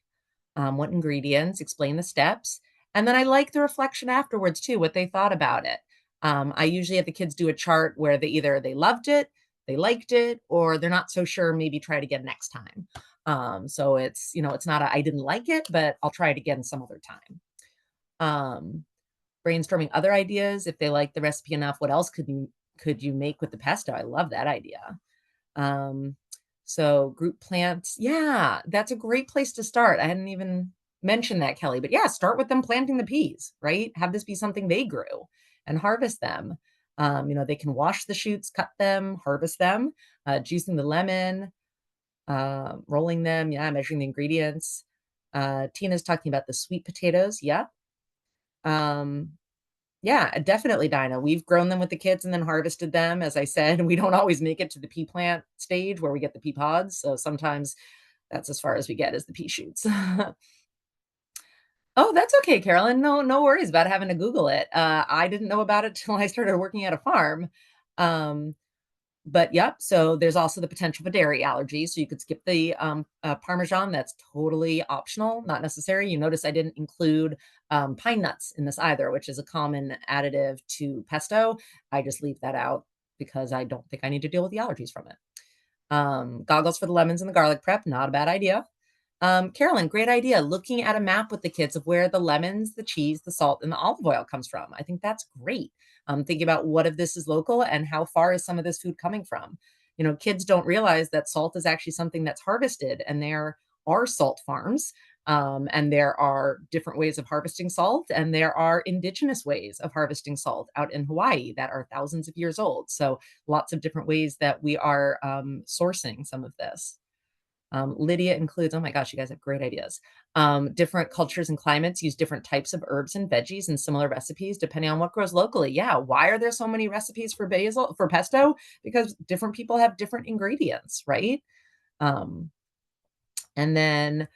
What ingredients, explain the steps. And then I like the reflection afterwards too, what they thought about it. I usually have the kids do a chart where they loved it, they liked it, or they're not so sure, maybe try it again next time. So it's, it's not I didn't like it, but I'll try it again some other time. Brainstorming other ideas. If they like the recipe enough, what else could you make with the pesto? I love that idea. So group plants, yeah, that's a great place to start. I hadn't even mentioned that, Kelly, but yeah, start with them planting the peas, right? Have this be something they grew and harvest them. They can wash the shoots, cut them, harvest them, juicing the lemon, rolling them, yeah, measuring the ingredients. Tina's talking about the sweet potatoes, yeah. Yeah, definitely, Dinah. We've grown them with the kids and then harvested them. As I said, we don't always make it to the pea plant stage where we get the pea pods. So sometimes that's as far as we get as the pea shoots. Oh, that's okay, Carolyn. No worries about having to Google it. I didn't know about it till I started working at a farm. But yep, so there's also the potential for dairy allergies. So you could skip the Parmesan. That's totally optional, not necessary. You notice I didn't include pine nuts in this either, which is a common additive to pesto. I just leave that out because I don't think I need to deal with the allergies from it. Goggles for the lemons and the garlic prep, not a bad idea. Carolyn, great idea. Looking at a map with the kids of where the lemons, the cheese, the salt, and the olive oil comes from. I think that's great. Thinking about what of this is local and how far is some of this food coming from. Kids don't realize that salt is actually something that's harvested, and there are salt farms, and there are different ways of harvesting salt, and there are indigenous ways of harvesting salt out in Hawaii that are thousands of years old. So lots of different ways that we are sourcing some of this. Lydia includes, oh my gosh, you guys have great ideas. Different cultures and climates use different types of herbs and veggies in similar recipes, depending on what grows locally. Yeah. Why are there so many recipes for pesto? Because different people have different ingredients, right? And then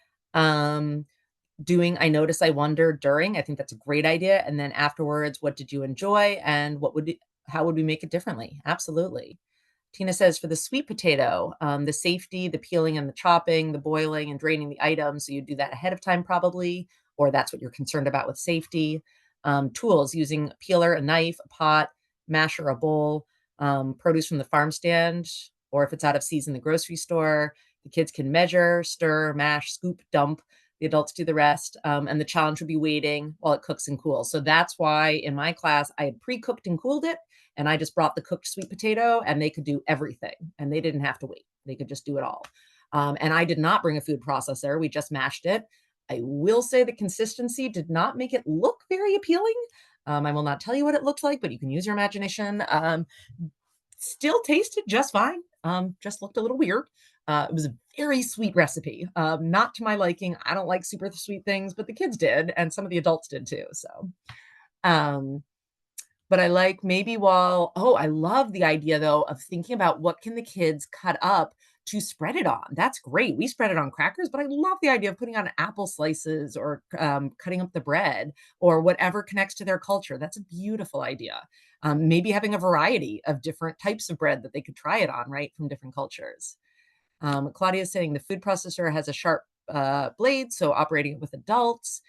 doing I notice, I wonder during, I think that's a great idea. And then afterwards, what did you enjoy and how would we make it differently? Absolutely. Tina says for the sweet potato, the safety, the peeling and the chopping, the boiling and draining the items. So you do that ahead of time probably, or that's what you're concerned about with safety. Tools using a peeler, a knife, a pot, masher, a bowl, produce from the farm stand, or if it's out of season, the grocery store. The kids can measure, stir, mash, scoop, dump. The adults do the rest. And the challenge would be waiting while it cooks and cools. So that's why in my class, I had pre-cooked and cooled it. And I just brought the cooked sweet potato and they could do everything and they didn't have to wait. They could just do it all. And I did not bring a food processor. We just mashed it. I will say the consistency did not make it look very appealing. I will not tell you what it looked like, but you can use your imagination. Still tasted just fine. Just looked a little weird. It was a very sweet recipe. Not to my liking. I don't like super sweet things, but the kids did, and some of the adults did too. So, but I like I love the idea though of thinking about what can the kids cut up to spread it on. That's great. We spread it on crackers, but I love the idea of putting on apple slices or cutting up the bread or whatever connects to their culture. That's a beautiful idea. Maybe having a variety of different types of bread that they could try it on, right, from different cultures. Claudia is saying the food processor has a sharp blade, so operating it with adults.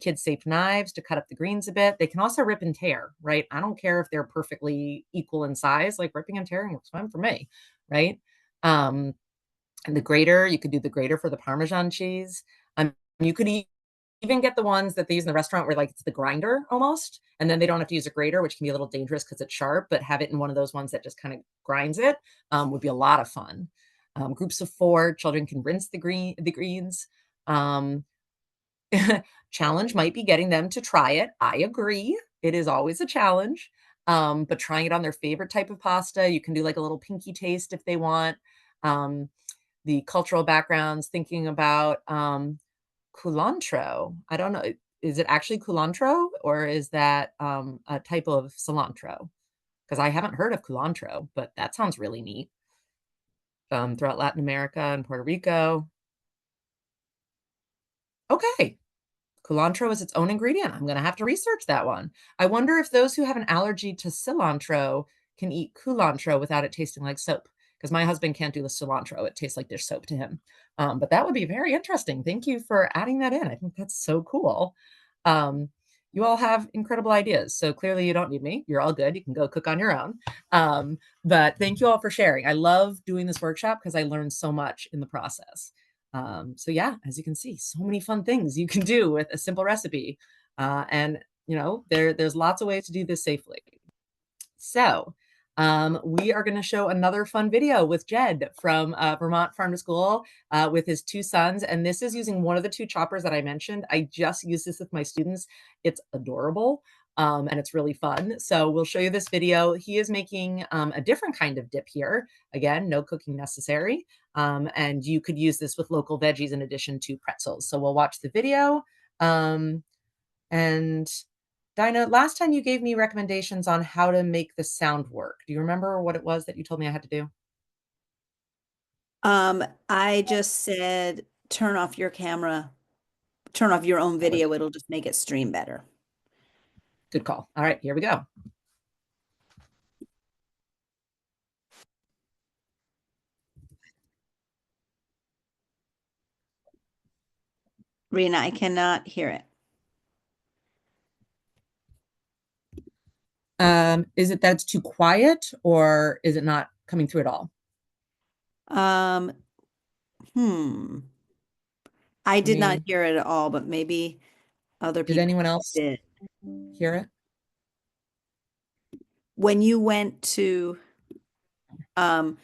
Kids safe knives to cut up the greens a bit. They can also rip and tear, right? I don't care if they're perfectly equal in size, like ripping and tearing looks fine for me, right? And the grater, you could do the grater for the Parmesan cheese. You could even get the ones that they use in the restaurant where like it's the grinder almost, and then they don't have to use a grater, which can be a little dangerous because it's sharp, but have it in one of those ones that just kind of grinds it would be a lot of fun. Groups of 4 children can rinse the greens. Um, challenge might be getting them to try it. I agree. It is always a challenge. But trying it on their favorite type of pasta, you can do like a little pinky taste if they want. Um, the cultural backgrounds, thinking about culantro. I don't know. Is it actually culantro or is that a type of cilantro? Because I haven't heard of culantro, but that sounds really neat. Throughout Latin America and Puerto Rico. Okay, culantro is its own ingredient. I'm gonna have to research that one. I wonder if those who have an allergy to cilantro can eat culantro without it tasting like soap. Because my husband can't do the cilantro. It tastes like dish soap to him. But that would be very interesting. Thank you for adding that in. I think that's so cool. Um, you all have incredible ideas. So clearly you don't need me. You're all good. You can go cook on your own. But thank you all for sharing. I love doing this workshop because I learned so much in the process. So yeah, as you can see, so many fun things you can do with a simple recipe. And you know, there's lots of ways to do this safely. So we are going to show another fun video with Jed from Vermont Farm to School with his 2 sons. And this is using one of the 2 choppers that I mentioned. I just use this with my students. It's adorable. And it's really fun. So we'll show you this video. He is making a different kind of dip here. Again, no cooking necessary. And you could use this with local veggies in addition to pretzels. So we'll watch the video. And Dinah, last time you gave me recommendations on how to make the sound work. Do you remember what it was that you told me I had to do? I just said, turn off your camera, turn off your own video. It'll just make it stream better. Good call. All right, here we go. Rena, I cannot hear it. Is it that it's too quiet or is it not coming through at all? Um, hmm. I did not hear it at all, but maybe other Did people anyone else did. hear it? When you went to, um,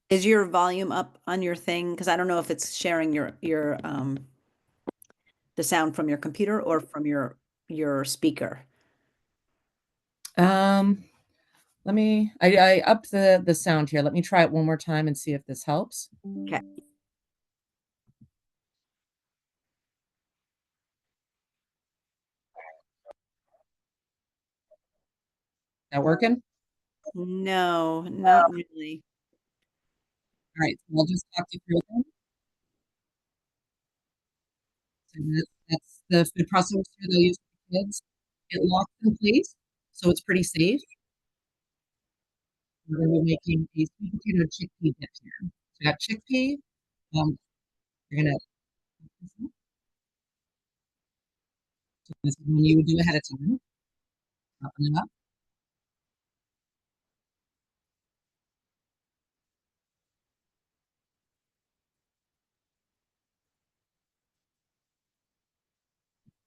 is your volume up on your thing? Because I don't know if it's sharing your the sound from your computer or from your speaker. Um, I upped the sound here. Let me try it one more time and see if this helps. Okay. That working? No, not really. All right, so I'll just talk you through them. So that's the food processor they'll use for kids. It locks in place, so it's pretty safe. We're gonna be making a sweet potato chickpea dip here. So we got chickpea. You're gonna this is when you would do ahead of time, chopping it up.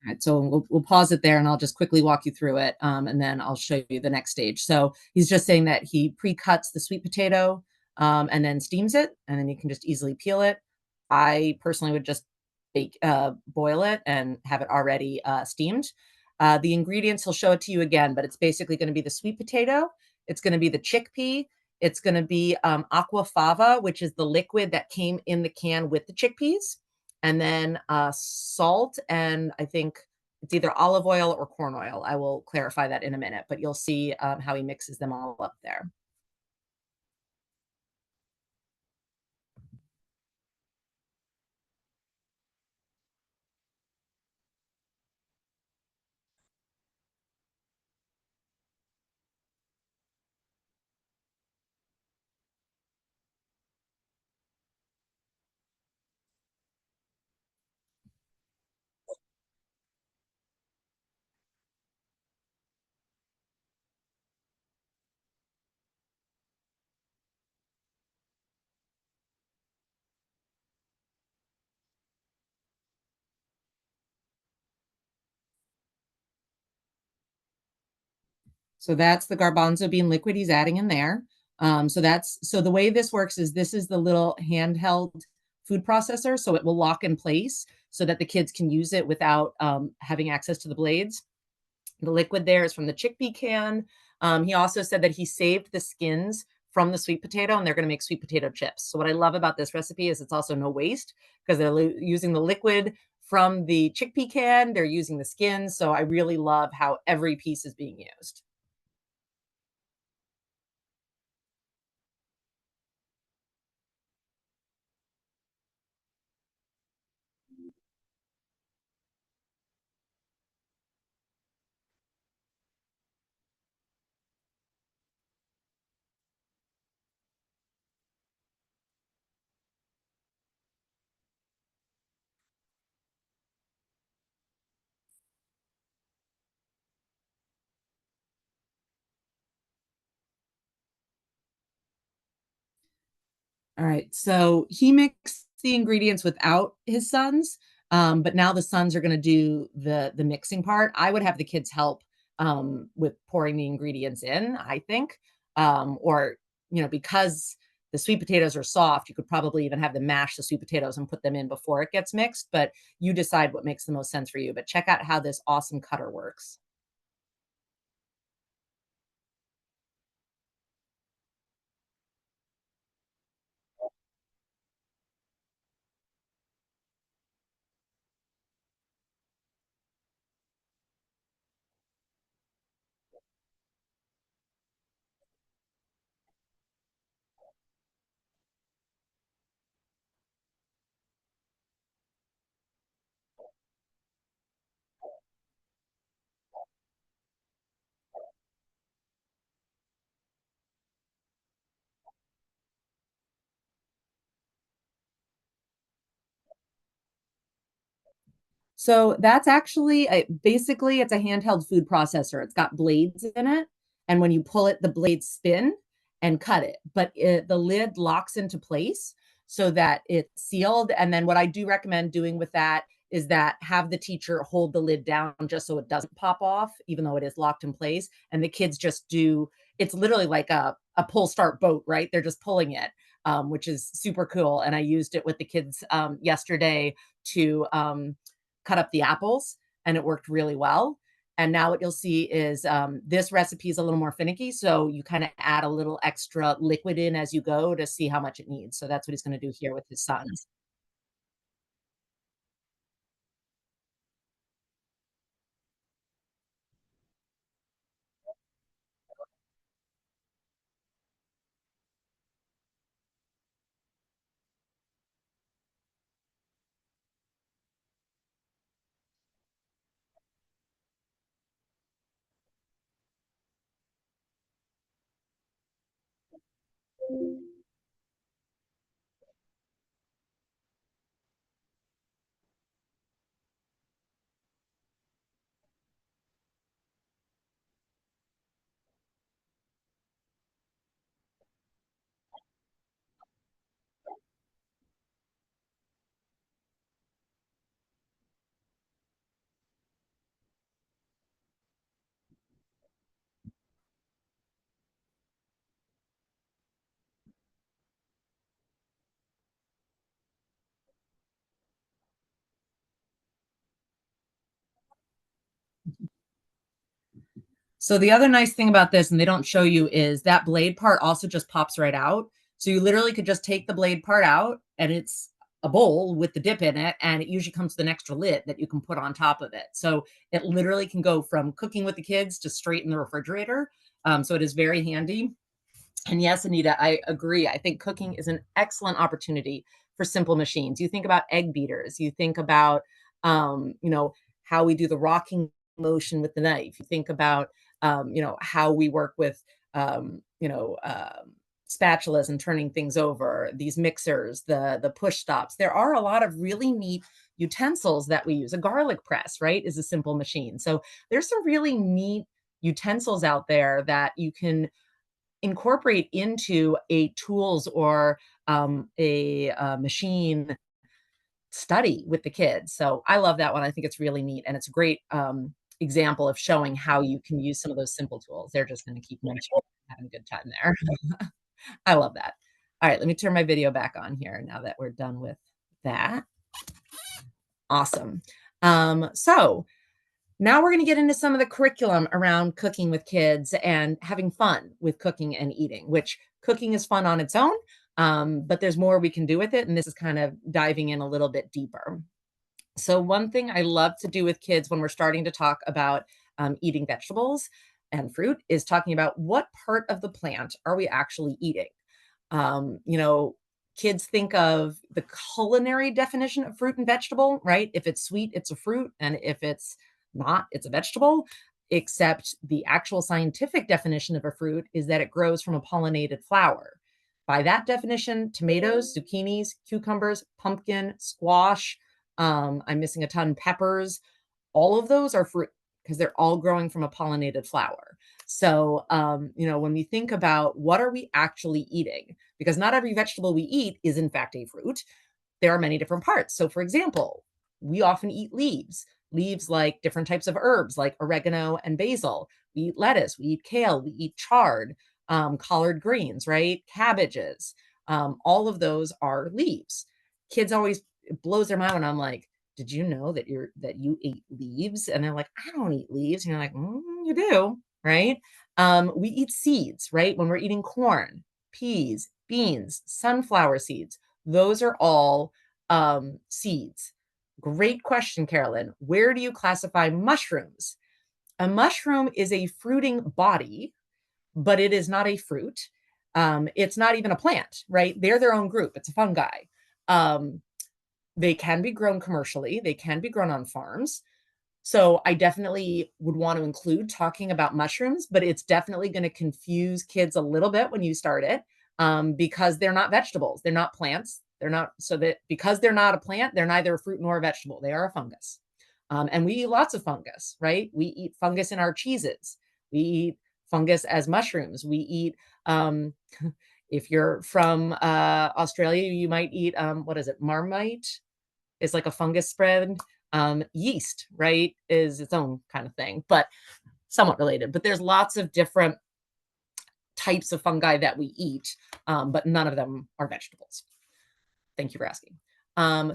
All right, so we'll pause it there and I'll just quickly walk you through it, and then I'll show you the next stage. So he's just saying that he pre-cuts the sweet potato and then steams it, and then you can just easily peel it. I personally would just boil it and have it already steamed. The ingredients, he'll show it to you again, but it's basically going to be the sweet potato. It's going to be the chickpea. It's going to be aquafaba, which is the liquid that came in the can with the chickpeas, and then salt, and I think it's either olive oil or corn oil. I will clarify that in a minute, but you'll see how he mixes them all up there. So that's the garbanzo bean liquid he's adding in there. So the way this works is this is the little handheld food processor. So it will lock in place so that the kids can use it without having access to the blades. The liquid there is from the chickpea can. He also said that he saved the skins from the sweet potato and they're going to make sweet potato chips. So what I love about this recipe is it's also no waste because they're using the liquid from the chickpea can, they're using the skins. So I really love how every piece is being used. All right. So he mixed the ingredients without his sons, but now the sons are going to do the mixing part. I would have the kids help with pouring the ingredients in. I think, or because the sweet potatoes are soft, you could probably even have them mash the sweet potatoes and put them in before it gets mixed. But you decide what makes the most sense for you. But check out how this awesome cutter works. So that's actually basically it's a handheld food processor. It's got blades in it, and when you pull it, the blades spin and cut it. But the lid locks into place so that it's sealed. And then what I do recommend doing with that is that have the teacher hold the lid down just so it doesn't pop off, even though it is locked in place. And the kids just do. It's literally like a pull start boat, right? They're just pulling it, which is super cool. And I used it with the kids yesterday to cut up the apples, and it worked really well. And now what you'll see is this recipe is a little more finicky. So you kind of add a little extra liquid in as you go to see how much it needs. So that's what he's going to do here with his sons. So the other nice thing about this, and they don't show you, is that blade part also just pops right out. So you literally could just take the blade part out and it's a bowl with the dip in it. And it usually comes with an extra lid that you can put on top of it. So it literally can go from cooking with the kids to straight in the refrigerator. So it is very handy. And yes, Anita, I agree. I think cooking is an excellent opportunity for simple machines. You think about egg beaters, you think about, how we do the rocking motion with the knife. You think about, how we work with, spatulas and turning things over, these mixers, the push stops. There are a lot of really neat utensils that we use. A garlic press, right, is a simple machine. So there's some really neat utensils out there that you can incorporate into a tools or a machine study with the kids. So I love that one. I think it's really neat and it's a great example of showing how you can use some of those simple tools. They're just going to keep mentioning having a good time there. I love that. All right, let me turn my video back on here now that we're done with that. Awesome. So now we're going to get into some of the curriculum around cooking with kids and having fun with cooking and eating, which cooking is fun on its own, but there's more we can do with it. And this is kind of diving in a little bit deeper. So one thing I love to do with kids when we're starting to talk about eating vegetables and fruit is talking about what part of the plant are we actually eating. You know, kids think of the culinary definition of fruit and vegetable, right? If it's sweet, it's a fruit, and if it's not, it's a vegetable. Except the actual scientific definition of a fruit is that it grows from a pollinated flower. By that definition, tomatoes, zucchinis, cucumbers, pumpkin, squash, I'm missing a ton, peppers, all of those are fruit because they're all growing from a pollinated flower. So, you know, when we think about what are we actually eating, because not every vegetable we eat is in fact a fruit, there are many different parts. So, for example, we often eat leaves like different types of herbs like oregano and basil. We eat lettuce, we eat kale, we eat chard, collard greens, right? Cabbages. All of those are leaves. Kids always, it blows their mind when I'm like, did you know that you ate leaves? And they're like, I don't eat leaves. And you're like, you do, right? We eat seeds, right? When we're eating corn, peas, beans, sunflower seeds, those are all seeds. Great question, Carolyn. Where do you classify mushrooms? A mushroom is a fruiting body, but it is not a fruit. It's not even a plant, right? They're their own group. It's a fungi. Um, they can be grown commercially. They can be grown on farms. So I definitely would want to include talking about mushrooms, but it's definitely going to confuse kids a little bit when you start it, because they're not vegetables. They're not plants. They're not, so that because they're not a plant, they're neither a fruit nor a vegetable. They are a fungus. And we eat lots of fungus, right? We eat fungus in our cheeses. We eat fungus as mushrooms. We eat, if you're from Australia, you might eat, what is it? Marmite is like a fungus spread. Yeast, right, is its own kind of thing, but somewhat related. But there's lots of different types of fungi that we eat, but none of them are vegetables. Thank you for asking.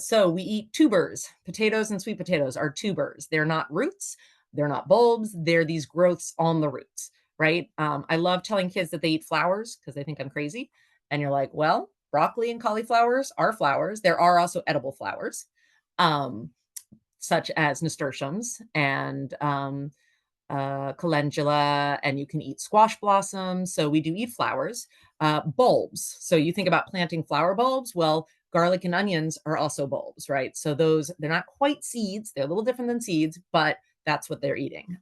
So we eat tubers. Potatoes and sweet potatoes are tubers. They're not roots. They're not bulbs. They're these growths on the roots, right? I love telling kids that they eat flowers because they think I'm crazy. And you're like, well, broccoli and cauliflowers are flowers. There are also edible flowers, such as nasturtiums and calendula, and you can eat squash blossoms. So we do eat flowers. Bulbs. So you think about planting flower bulbs. Well, garlic and onions are also bulbs, right? So those, they're not quite seeds. They're a little different than seeds, but that's what they're eating.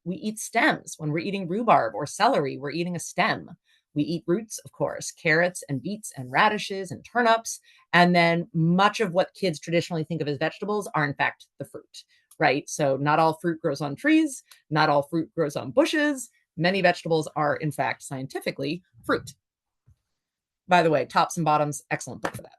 We eat stems. When we're eating rhubarb or celery, we're eating a stem. We eat roots, of course, carrots and beets and radishes and turnips. And then much of what kids traditionally think of as vegetables are, in fact, the fruit, right? So not all fruit grows on trees. Not all fruit grows on bushes. Many vegetables are, in fact, scientifically fruit. By the way, Tops and Bottoms, excellent book for that.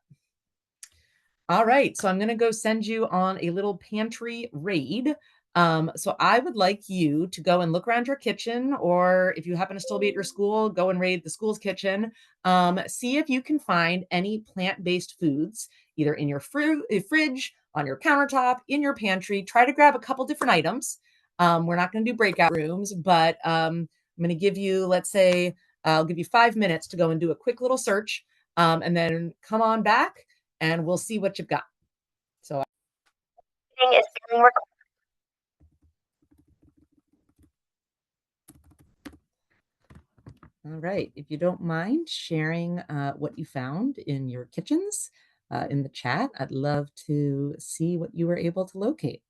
All right, so I'm going to go send you on a little pantry raid. So I would like you to go and look around your kitchen, or if you happen to still be at your school, go and raid the school's kitchen. See if you can find any plant-based foods, either in your fridge, on your countertop, in your pantry. Try to grab a couple different items. We're not going to do breakout rooms, but I'm going to give you, let's say, I'll give you 5 minutes to go and do a quick little search, and then come on back and we'll see what you've got. So is being recorded. All right. If you don't mind sharing what you found in your kitchens in the chat, I'd love to see what you were able to locate.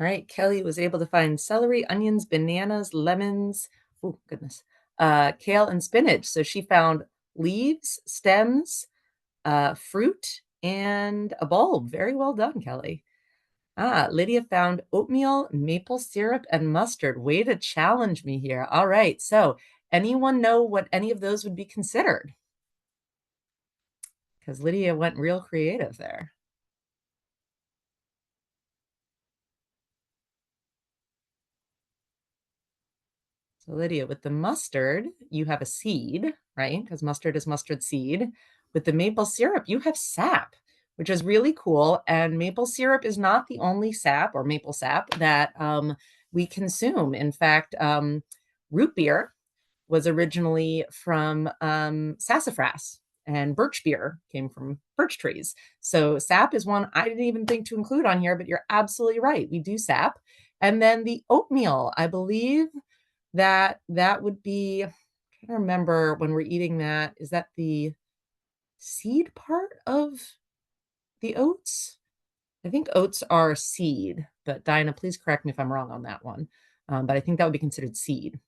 All right, Kelly was able to find celery, onions, bananas, lemons, oh goodness, kale and spinach. So she found leaves, stems, fruit, and a bulb. Very well done, Kelly. Lydia found oatmeal, maple syrup, and mustard. Way to challenge me here. All right, so anyone know what any of those would be considered? Because Lydia went real creative there. So Lydia, with the mustard, you have a seed, right? Because mustard is mustard seed. With the maple syrup, you have sap, which is really cool. And maple syrup is not the only sap or maple sap that we consume. In fact, root beer was originally from sassafras, and birch beer came from birch trees. So sap is one I didn't even think to include on here, but you're absolutely right. We do sap. And then the oatmeal, I believe that would be, I'm trying to remember when we're eating that, is that the seed part of the oats? I think oats are seed, but Dinah, please correct me if I'm wrong on that one. But I think that would be considered seed.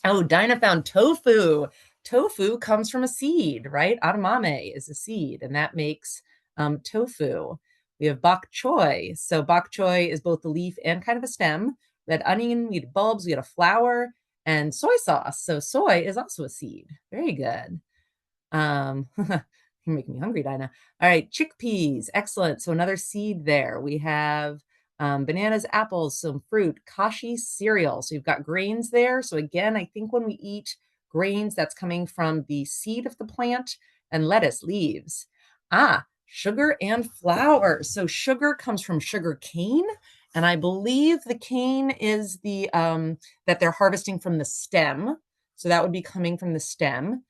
Oh, Dinah found tofu. Tofu comes from a seed, right? Edamame is a seed, and that makes tofu. We have bok choy. So bok choy is both the leaf and kind of a stem. We had onion, we had bulbs, we had a flower, and soy sauce. So soy is also a seed. Very good. You're making me hungry, Dinah. All right, chickpeas. Excellent. So another seed there. We have bananas, apples, some fruit, kashi cereal. So you've got grains there. So again, I think when we eat grains, that's coming from the seed of the plant, and lettuce, leaves. Sugar and flour. So sugar comes from sugar cane. And I believe the cane is the that they're harvesting from the stem. So that would be coming from the stem.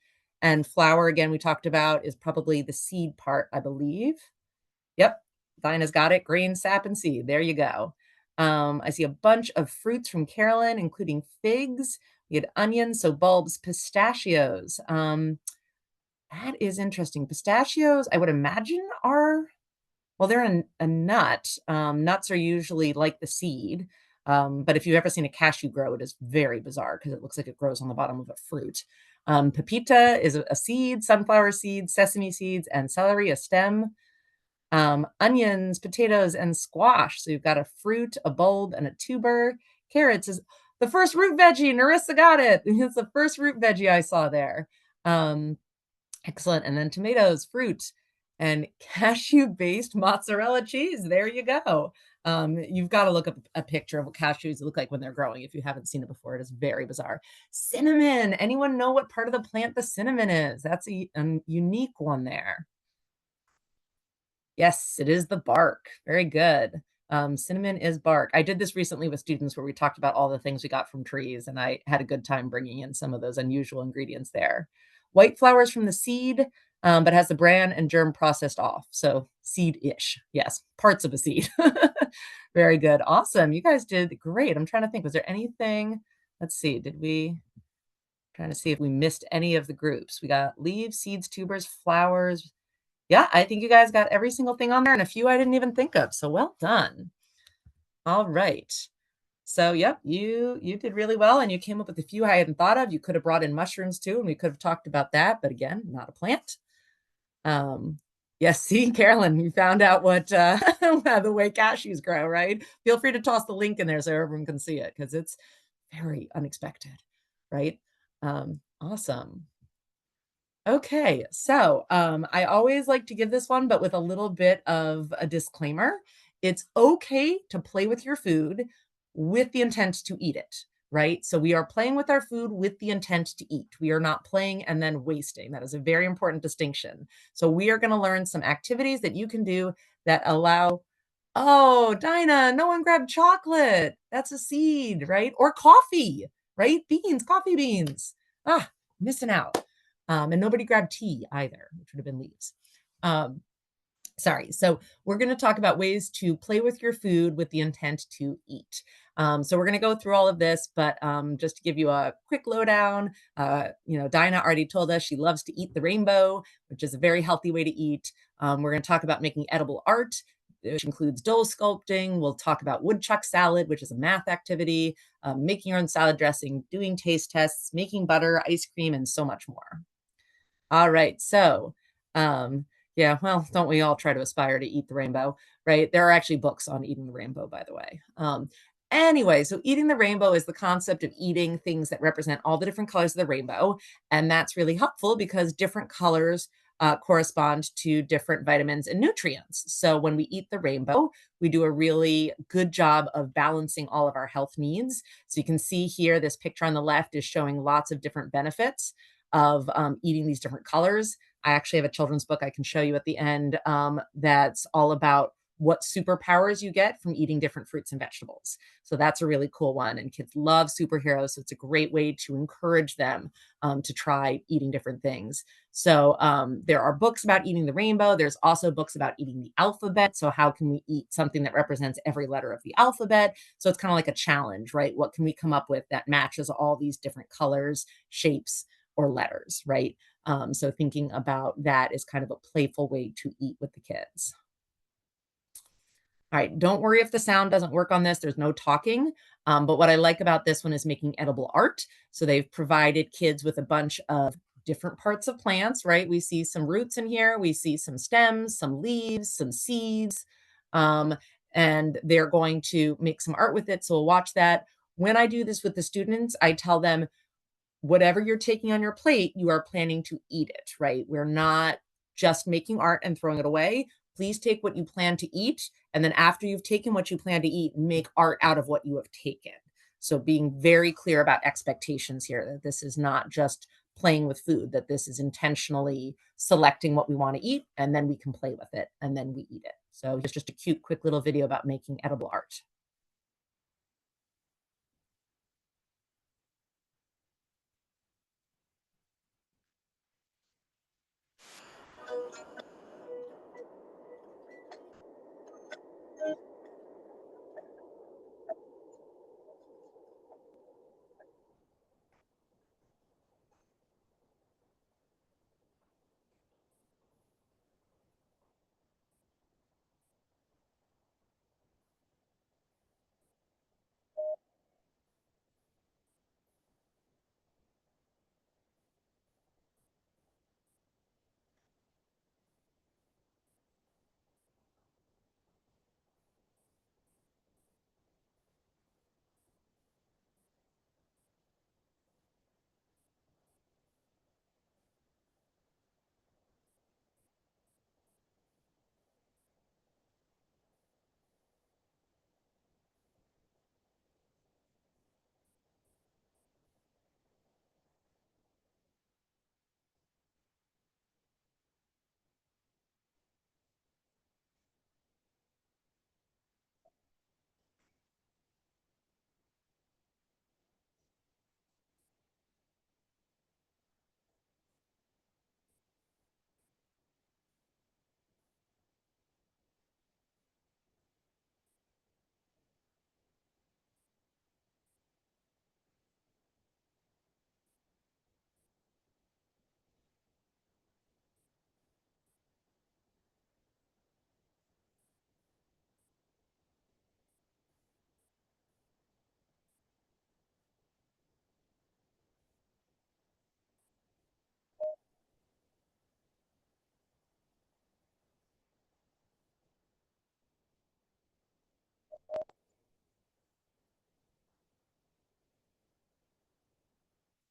And flour, again, we talked about, is probably the seed part, I believe. Yep, Dinah's got it. Grain, sap, and seed. There you go. I see a bunch of fruits from Carolyn, including figs. We had onions, so bulbs, pistachios. That is interesting. Pistachios, I would imagine, are, well, they're a nut. Nuts are usually like the seed. But if you've ever seen a cashew grow, it is very bizarre because it looks like it grows on the bottom of a fruit. Pepita is a seed, sunflower seeds, sesame seeds, and celery, a stem. Onions, potatoes, and squash. So you've got a fruit, a bulb, and a tuber. Carrots is the first root veggie. Narissa got it. It's the first root veggie I saw there. Excellent. And then tomatoes, fruit, and cashew-based mozzarella cheese. There you go. You've got to look up a picture of what cashews look like when they're growing if you haven't seen it before. It is very bizarre. Cinnamon. Anyone know what part of the plant the cinnamon is? That's a unique one there. Yes, it is the bark. Very good. Cinnamon is bark. I did this recently with students where we talked about all the things we got from trees, and I had a good time bringing in some of those unusual ingredients there. White flowers from the seed, but has the bran and germ processed off. So seed-ish. Yes, parts of a seed. Very good. Awesome. You guys did great. I'm trying to think, was there anything? Let's see. Trying to see if we missed any of the groups. We got leaves, seeds, tubers, flowers. Yeah, I think you guys got every single thing on there and a few I didn't even think of. So well done. All right. So yep, you did really well, and you came up with a few I hadn't thought of. You could have brought in mushrooms too, and we could have talked about that, but again, not a plant. Yes, see, Carolyn, you found out what the way cashews grow, right? Feel free to toss the link in there so everyone can see it because it's very unexpected, right? Awesome. Okay, so I always like to give this one, but with a little bit of a disclaimer. It's okay to play with your food with the intent to eat it, right? So we are playing with our food with the intent to eat. We are not playing and then wasting. That is a very important distinction. So we are going to learn some activities that you can do that allow, oh, Dinah, no one grabbed chocolate. That's a seed, right? Or coffee, right? Beans, coffee beans. Missing out. And nobody grabbed tea either, which would have been leaves. Sorry. So we're going to talk about ways to play with your food with the intent to eat. So we're going to go through all of this, but just to give you a quick lowdown, Dinah already told us she loves to eat the rainbow, which is a very healthy way to eat. We're going to talk about making edible art. which includes dough sculpting. We'll talk about woodchuck salad, which is a math activity, making your own salad dressing, doing taste tests, making butter, ice cream, and so much more. All right. So, yeah, well, don't we all try to aspire to eat the rainbow, right? There are actually books on eating the rainbow, by the way. Anyway, so eating the rainbow is the concept of eating things that represent all the different colors of the rainbow. And that's really helpful because different colors correspond to different vitamins and nutrients. So when we eat the rainbow, we do a really good job of balancing all of our health needs. So you can see here, this picture on the left is showing lots of different benefits of eating these different colors. I actually have a children's book I can show you at the end that's all about what superpowers you get from eating different fruits and vegetables. So that's a really cool one. And kids love superheroes. So it's a great way to encourage them to try eating different things. So there are books about eating the rainbow. There's also books about eating the alphabet. So how can we eat something that represents every letter of the alphabet? So it's kind of like a challenge, right? What can we come up with that matches all these different colors, shapes, or letters, right? So thinking about that is kind of a playful way to eat with the kids. All right, don't worry if the sound doesn't work on this. There's no talking. But what I like about this one is making edible art. So they've provided kids with a bunch of different parts of plants, right? We see some roots in here. We see some stems, some leaves, some seeds. And they're going to make some art with it. So we'll watch that. When I do this with the students, I tell them, whatever you're taking on your plate, you are planning to eat it, right? We're not just making art and throwing it away. Please take what you plan to eat. And then after you've taken what you plan to eat, make art out of what you have taken. So being very clear about expectations here, that this is not just playing with food, that this is intentionally selecting what we want to eat, and then we can play with it, and then we eat it. So here's just a cute, quick little video about making edible art.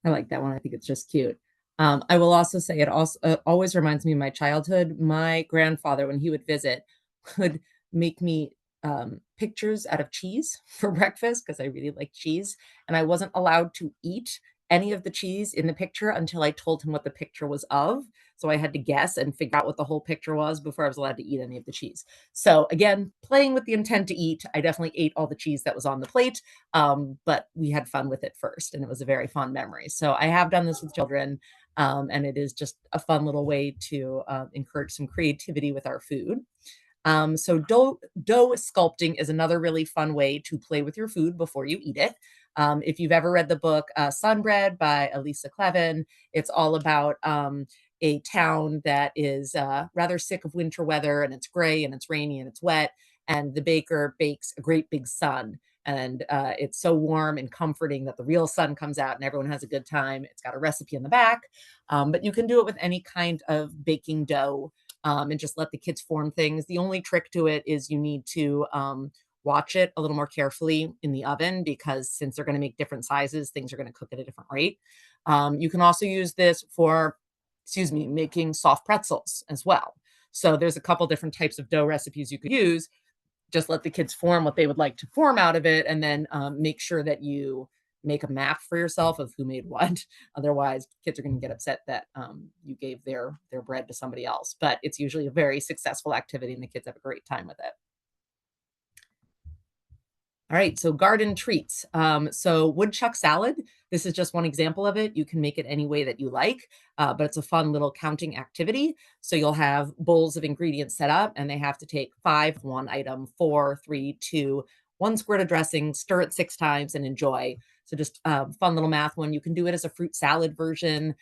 I like that one. I think it's just cute. I will also say it also always reminds me of my childhood. My grandfather, when he would visit, would make me pictures out of cheese for breakfast because I really like cheese. And I wasn't allowed to eat any of the cheese in the picture until I told him what the picture was of. So I had to guess and figure out what the whole picture was before I was allowed to eat any of the cheese. So again, playing with the intent to eat, I definitely ate all the cheese that was on the plate, but we had fun with it first, and it was a very fun memory. So I have done this with children, and it is just a fun little way to encourage some creativity with our food. So dough sculpting is another really fun way to play with your food before you eat it. If you've ever read the book Sunbread by Elisa Clevin, it's all about a town that is rather sick of winter weather, and it's gray and it's rainy and it's wet. And the baker bakes a great big sun. And it's so warm and comforting that the real sun comes out and everyone has a good time. It's got a recipe in the back, but you can do it with any kind of baking dough, and just let the kids form things. The only trick to it is you need to watch it a little more carefully in the oven, because since they're going to make different sizes, things are going to cook at a different rate. You can also use this for, excuse me, making soft pretzels as well. So there's a couple different types of dough recipes you could use. Just let the kids form what they would like to form out of it, and then make sure that you make a map for yourself of who made what. Otherwise, kids are going to get upset that you gave their bread to somebody else. But it's usually a very successful activity, and the kids have a great time with it. All right, so garden treats. So woodchuck salad, this is just one example of it. You can make it any way that you like, but it's a fun little counting activity. So you'll have bowls of ingredients set up, and they have to take 5, 1 item, 4, 3, 2, 1 squirt of dressing, stir it 6 times, and enjoy. So just fun little math one. You can do it as a fruit salad version.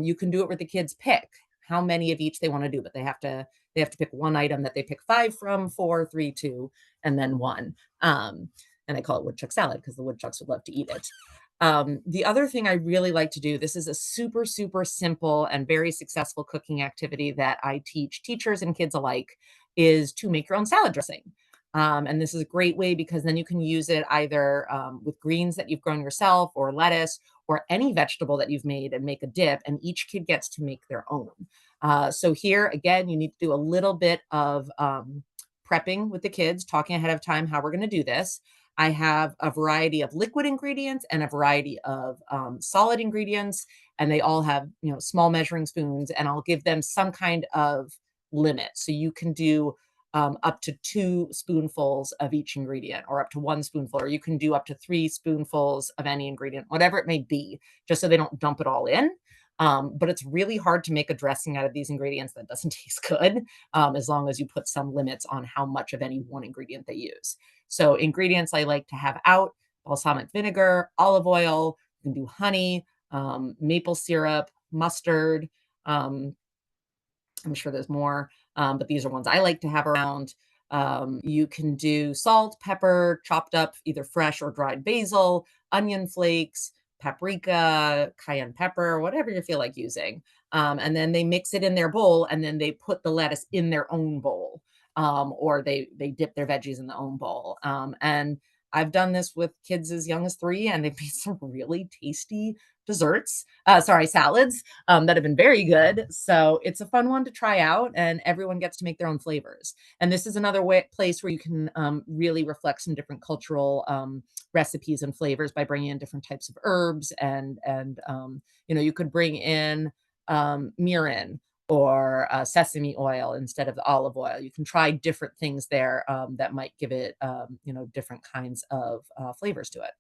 You can do it where the kids pick how many of each they want to do, but they have to pick one item that they pick 5 from, 4, 3, 2, and then 1. And I call it woodchuck salad because the woodchucks would love to eat it. The other thing I really like to do, this is a super, super simple and very successful cooking activity that I teach teachers and kids alike, is to make your own salad dressing. And this is a great way because then you can use it either with greens that you've grown yourself, or lettuce, or any vegetable that you've made, and make a dip, and each kid gets to make their own. So here, again, you need to do a little bit of prepping with the kids, talking ahead of time how we're going to do this. I have a variety of liquid ingredients and a variety of solid ingredients, and they all have, small measuring spoons, and I'll give them some kind of limit. So you can do up to 2 spoonfuls of each ingredient, or up to 1 spoonful, or you can do up to 3 spoonfuls of any ingredient, whatever it may be, just so they don't dump it all in. But it's really hard to make a dressing out of these ingredients that doesn't taste good, as long as you put some limits on how much of any one ingredient they use. So ingredients I like to have out: balsamic vinegar, olive oil, you can do honey, maple syrup, mustard. I'm sure there's more, but these are ones I like to have around. You can do salt, pepper, chopped up either fresh or dried basil, onion flakes, paprika, cayenne pepper, whatever you feel like using. And then they mix it in their bowl, and then they put the lettuce in their own bowl, or they dip their veggies in the own bowl. And I've done this with kids as young as 3, and they've made some really tasty salads, that have been very good. So it's a fun one to try out, and everyone gets to make their own flavors. And this is another place where you can really reflect some different cultural recipes and flavors by bringing in different types of herbs, and you could bring in mirin, or sesame oil instead of the olive oil. You can try different things there that might give it different kinds of flavors to it.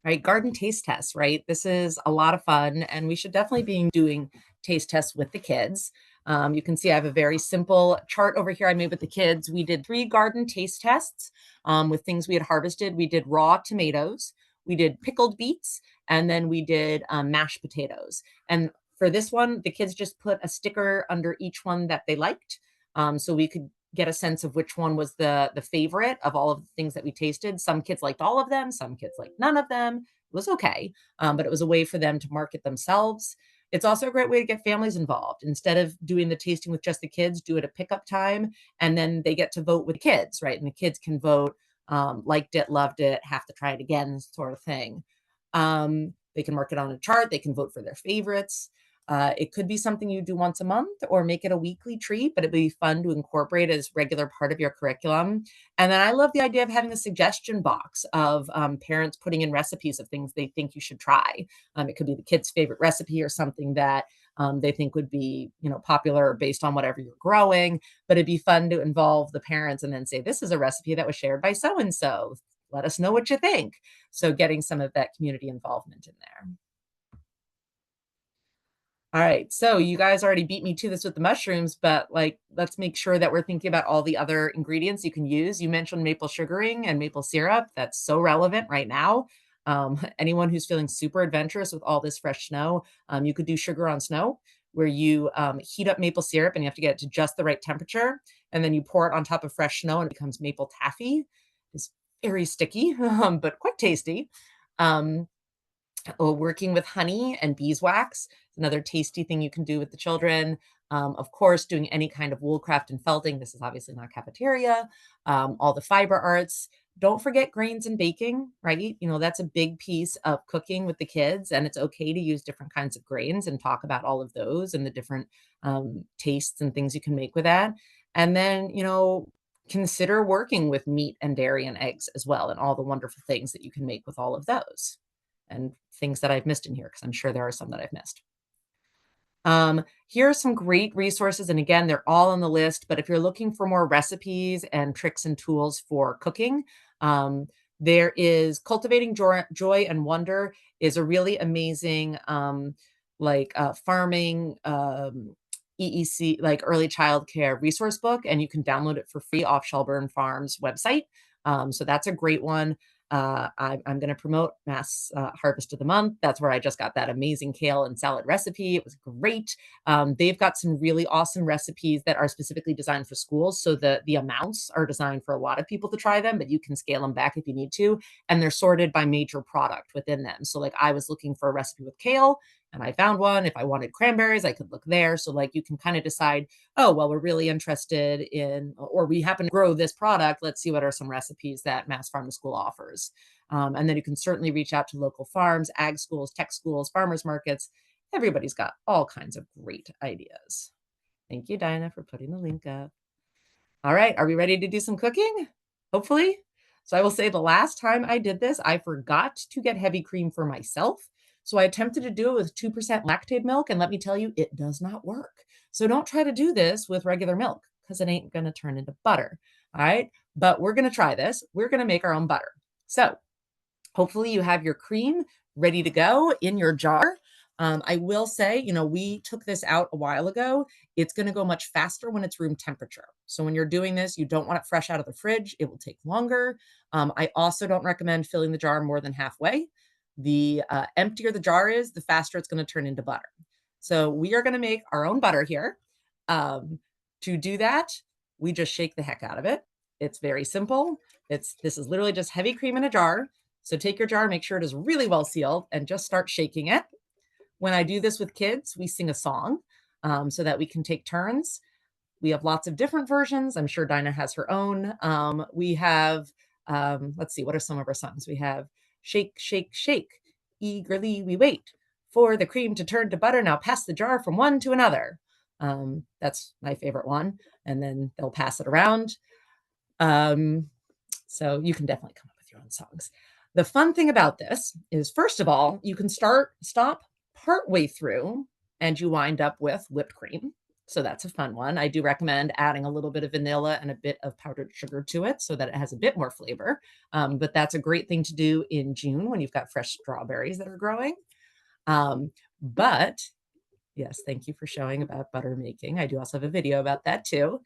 Right, garden taste tests, right? This is a lot of fun, and we should definitely be doing taste tests with the kids. You can see I have a very simple chart over here I made with the kids. We did 3 garden taste tests with things we had harvested. We did raw tomatoes, we did pickled beets, and then we did mashed potatoes. And for this one, the kids just put a sticker under each one that they liked, so we could get a sense of which one was the favorite of all of the things that we tasted. Some kids liked all of them, some kids liked none of them. It was okay, but it was a way for them to market themselves. It's also a great way to get families involved. Instead of doing the tasting with just the kids, do it at pickup time, and then they get to vote with the kids, right? And the kids can vote, liked it, loved it, have to try it again, sort of thing. They can mark it on a chart. They can vote for their favorites. It could be something you do once a month, or make it a weekly treat, but it'd be fun to incorporate as regular part of your curriculum. And then I love the idea of having a suggestion box of parents putting in recipes of things they think you should try. It could be the kid's favorite recipe, or something that they think would be, popular based on whatever you're growing. But it'd be fun to involve the parents and then say, this is a recipe that was shared by so and so. Let us know what you think. So getting some of that community involvement in there. All right. So you guys already beat me to this with the mushrooms, but let's make sure that we're thinking about all the other ingredients you can use. You mentioned maple sugaring and maple syrup. That's so relevant right now. Anyone who's feeling super adventurous with all this fresh snow, you could do sugar on snow. where you heat up maple syrup and you have to get it to just the right temperature. And then you pour it on top of fresh snow and it becomes maple taffy. It's very sticky, but quite tasty. Working with honey and beeswax is another tasty thing you can do with the children. Of course, doing any kind of wool craft and felting. This is obviously not cafeteria. All the fiber arts. Don't forget grains and baking, right? You know, that's a big piece of cooking with the kids, and it's okay to use different kinds of grains and talk about all of those and the different tastes and things you can make with that. And then, you know, consider working with meat and dairy and eggs as well, and all the wonderful things that you can make with all of those and things that I've missed in here, because I'm sure there are some that I've missed. Here are some great resources. And again, they're all on the list, but if you're looking for more recipes and tricks and tools for cooking, there is Cultivating Joy and Wonder is a really amazing, farming, EEC, like early childcare resource book, and you can download it for free off Shelburne Farms website. So that's a great one. I'm going to promote Mass Harvest of the Month. That's where I just got that amazing kale and salad recipe. It was great. They've got some really awesome recipes that are specifically designed for schools. So the amounts are designed for a lot of people to try them, but you can scale them back if you need to. And they're sorted by major product within them. So like I was looking for a recipe with kale and I found one. If I wanted cranberries, I could look there. So like you can kind of decide, oh, well, we're really interested in, or we happen to grow this product. Let's see what are some recipes that Mass Farm to School offers. And then you can certainly reach out to local farms, ag schools, tech schools, farmers markets. Everybody's got all kinds of great ideas. Thank you, Dinah, for putting the link up. All right, are we ready to do some cooking? Hopefully. So I will say the last time I did this, I forgot to get heavy cream for myself. So I attempted to do it with 2% lactate milk, and let me tell you, it does not work. So don't try to do this with regular milk because it ain't going to turn into butter. All right, but we're going to try this. We're going to make our own butter. So hopefully you have your cream ready to go in your jar. I will say, you know, we took this out a while ago. It's going to go much faster when it's room temperature. So when you're doing this, you don't want it fresh out of the fridge. It will take longer. I also don't recommend filling the jar more than halfway. The emptier the jar is, the faster it's going to turn into butter. So we are going to make our own butter here. To do that, we just shake the heck out of it. It's very simple. This is literally just heavy cream in a jar. So take your jar, make sure it is really well sealed, and just start shaking it. When I do this with kids, we sing a song so that we can take turns. We have lots of different versions. I'm sure Dinah has her own. We have, let's see, what are some of our songs? We have Shake, Shake, Shake. Eagerly we wait for the cream to turn to butter. Now pass the jar from one to another. That's my favorite one. And then they'll pass it around. So you can definitely come up with your own songs. The fun thing about this is, first of all, you can stop partway through and you wind up with whipped cream. So that's a fun one. I do recommend adding a little bit of vanilla and a bit of powdered sugar to it so that it has a bit more flavor. But that's a great thing to do in June when you've got fresh strawberries that are growing. But yes, thank you for showing about butter making. I do also have a video about that too.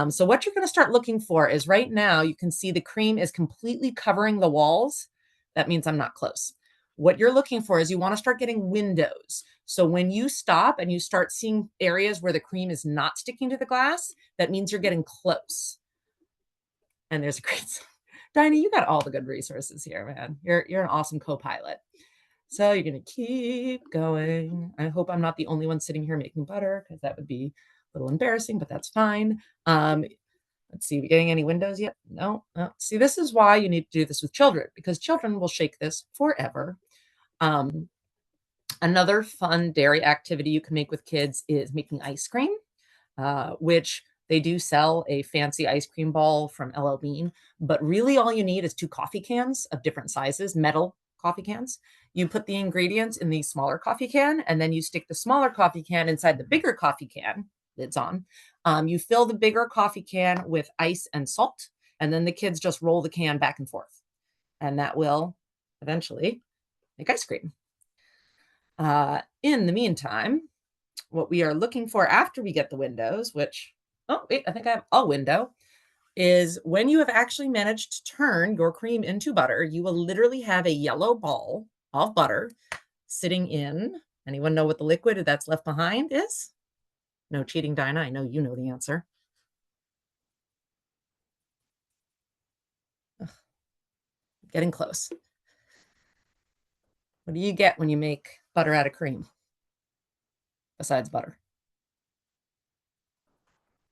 So what you're going to start looking for is, right now you can see the cream is completely covering the walls. That means I'm not close. What you're looking for is you want to start getting windows. So when you stop and you start seeing areas where the cream is not sticking to the glass, that means you're getting close. And there's a great song. Dinah, you got all the good resources here, man. You're an awesome co-pilot. So you're going to keep going. I hope I'm not the only one sitting here making butter, because that would be a little embarrassing, but that's fine. Let's see, are we getting any windows yet? No. See, this is why you need to do this with children, because children will shake this forever. Another fun dairy activity you can make with kids is making ice cream, which they do sell a fancy ice cream ball from LL Bean, but really all you need is 2 coffee cans of different sizes, metal coffee cans. You put the ingredients in the smaller coffee can, and then you stick the smaller coffee can inside the bigger coffee can, lids on. You fill the bigger coffee can with ice and salt, and then the kids just roll the can back and forth. And that will eventually make ice cream. In the meantime, what we are looking for after we get the windows, which, oh, wait, I think I have a window, is when you have actually managed to turn your cream into butter, you will literally have a yellow ball of butter sitting in Anyone know what the liquid that's left behind is? No cheating, Dinah. I know you know the answer. Ugh, getting close. What do you get when you make butter out of cream? Besides butter.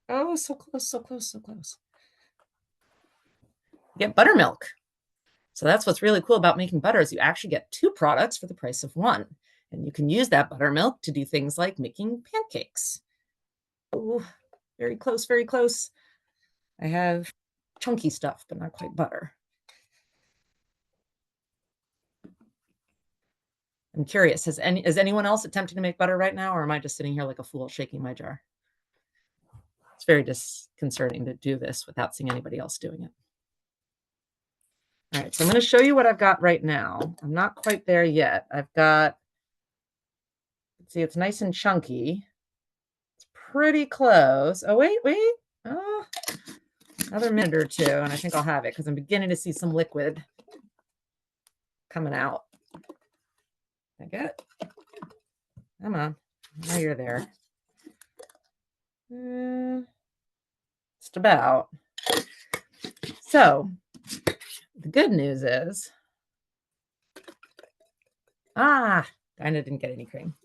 Oh, so close, so close, so close. You get buttermilk. So that's what's really cool about making butter is you actually get two products for the price of one. And you can use that buttermilk to do things like making pancakes. Oh, very close, very close. I have chunky stuff, but not quite butter. I'm curious, is anyone else attempting to make butter right now, or am I just sitting here like a fool shaking my jar? It's very disconcerting to do this without seeing anybody else doing it. All right, so I'm going to show you what I've got right now. I'm not quite there yet. I've got, let's see, it's nice and chunky. It's pretty close. Oh, wait. Oh, another minute or two, and I think I'll have it because I'm beginning to see some liquid coming out. I get it. Come on. Now you're there. Just about. So the good news is, Dinah didn't get any cream.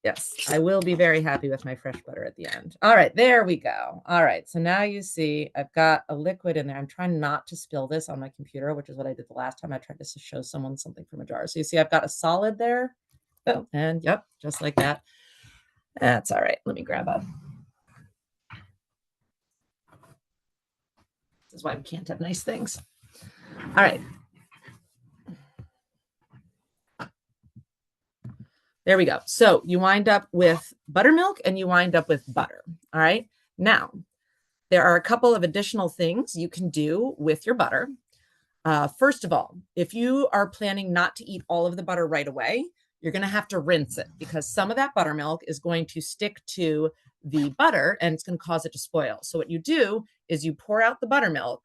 Yes, I will be very happy with my fresh butter at the end. All right, there we go. All right, so now you see I've got a liquid in there. I'm trying not to spill this on my computer, which is what I did the last time I tried to show someone something from a jar. So you see I've got a solid there. Oh, and yep, just like that. That's all right. Let me grab a. This is why we can't have nice things. All right. There we go. So you wind up with buttermilk and you wind up with butter. All right. Now, there are a couple of additional things you can do with your butter. First of all, if you are planning not to eat all of the butter right away, you're going to have to rinse it because some of that buttermilk is going to stick to the butter and it's going to cause it to spoil. So what you do is you pour out the buttermilk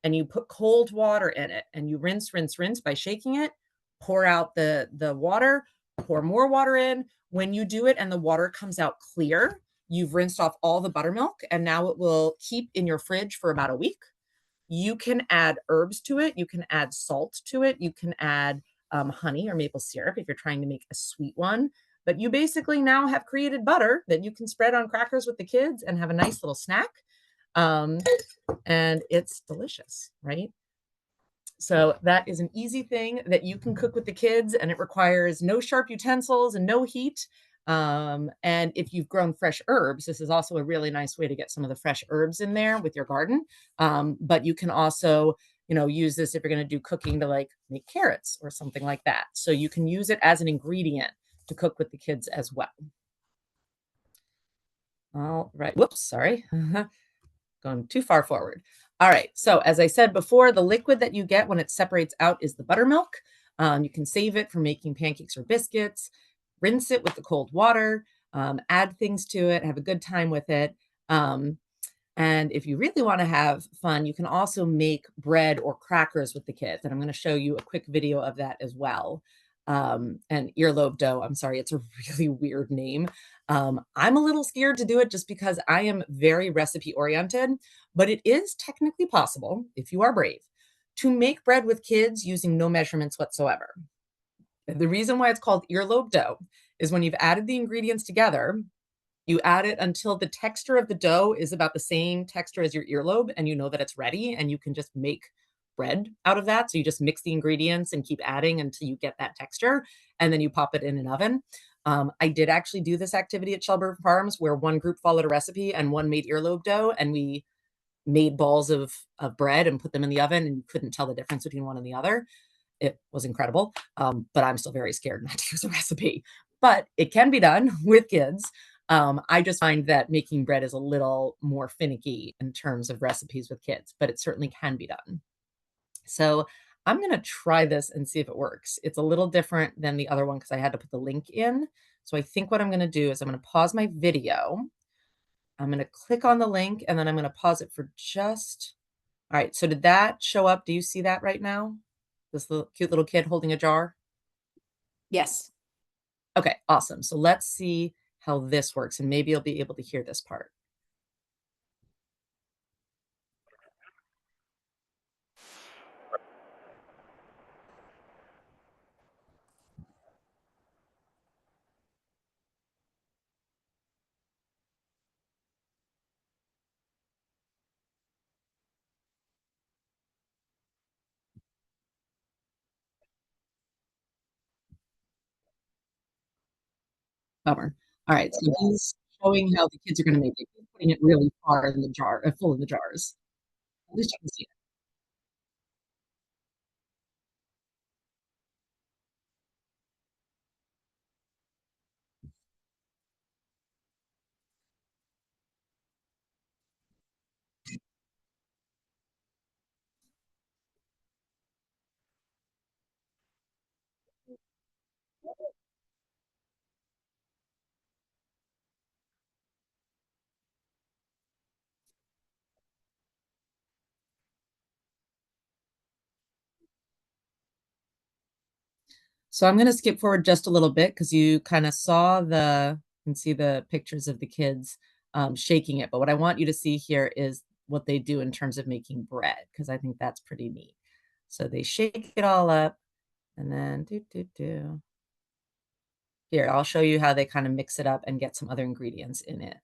and you put cold water in it and you rinse by shaking it, pour out the water, pour more water in. When you do it and the water comes out clear, you've rinsed off all the buttermilk and now it will keep in your fridge for about a week. You can add herbs to it. You can add salt to it. You can add honey or maple syrup if you're trying to make a sweet one. But you basically now have created butter that you can spread on crackers with the kids and have a nice little snack. And it's delicious, right? So that is an easy thing that you can cook with the kids, and it requires no sharp utensils and no heat. And if you've grown fresh herbs, this is also a really nice way to get some of the fresh herbs in there with your garden. But you can also, use this if you're going to do cooking to like make carrots or something like that. So you can use it as an ingredient to cook with the kids as well. All right. Whoops, sorry. Going too far forward. All right. So as I said before, the liquid that you get when it separates out is the buttermilk. You can save it for making pancakes or biscuits, rinse it with the cold water, add things to it, have a good time with it. And if you really want to have fun, you can also make bread or crackers with the kids. And I'm going to show you a quick video of that as well. And earlobe dough, I'm sorry, it's a really weird name. I'm a little scared to do it just because I am very recipe oriented, but it is technically possible, if you are brave, to make bread with kids using no measurements whatsoever. The reason why it's called earlobe dough is when you've added the ingredients together, you add it until the texture of the dough is about the same texture as your earlobe, and you know that it's ready, and you can just make bread out of that. So you just mix the ingredients and keep adding until you get that texture, and then you pop it in an oven. I did actually do this activity at Shelburne Farms where one group followed a recipe and one made earlobe dough, and we made balls of bread and put them in the oven, and you couldn't tell the difference between one and the other. It was incredible, but I'm still very scared not to use a recipe. But it can be done with kids. I just find that making bread is a little more finicky in terms of recipes with kids, but it certainly can be done. So I'm going to try this and see if it works. It's a little different than the other one because I had to put the link in. So I think what I'm going to do is I'm going to pause my video. I'm going to click on the link and then I'm going to pause it for just, all right. So did that show up? Do you see that right now? This little cute little kid holding a jar? Yes. Okay, awesome. So let's see how this works, and maybe you'll be able to hear this part. Bummer. All right, so he's showing how the kids are gonna make it. He's putting it really far in the jar, full in the jars. At least you can see it. So I'm gonna skip forward just a little bit because you kinda saw you can see the pictures of the kids, shaking it, but what I want you to see here is what they do in terms of making bread, because I think that's pretty neat. So they shake it all up and then do. Here, I'll show you how they kinda mix it up and get some other ingredients in it.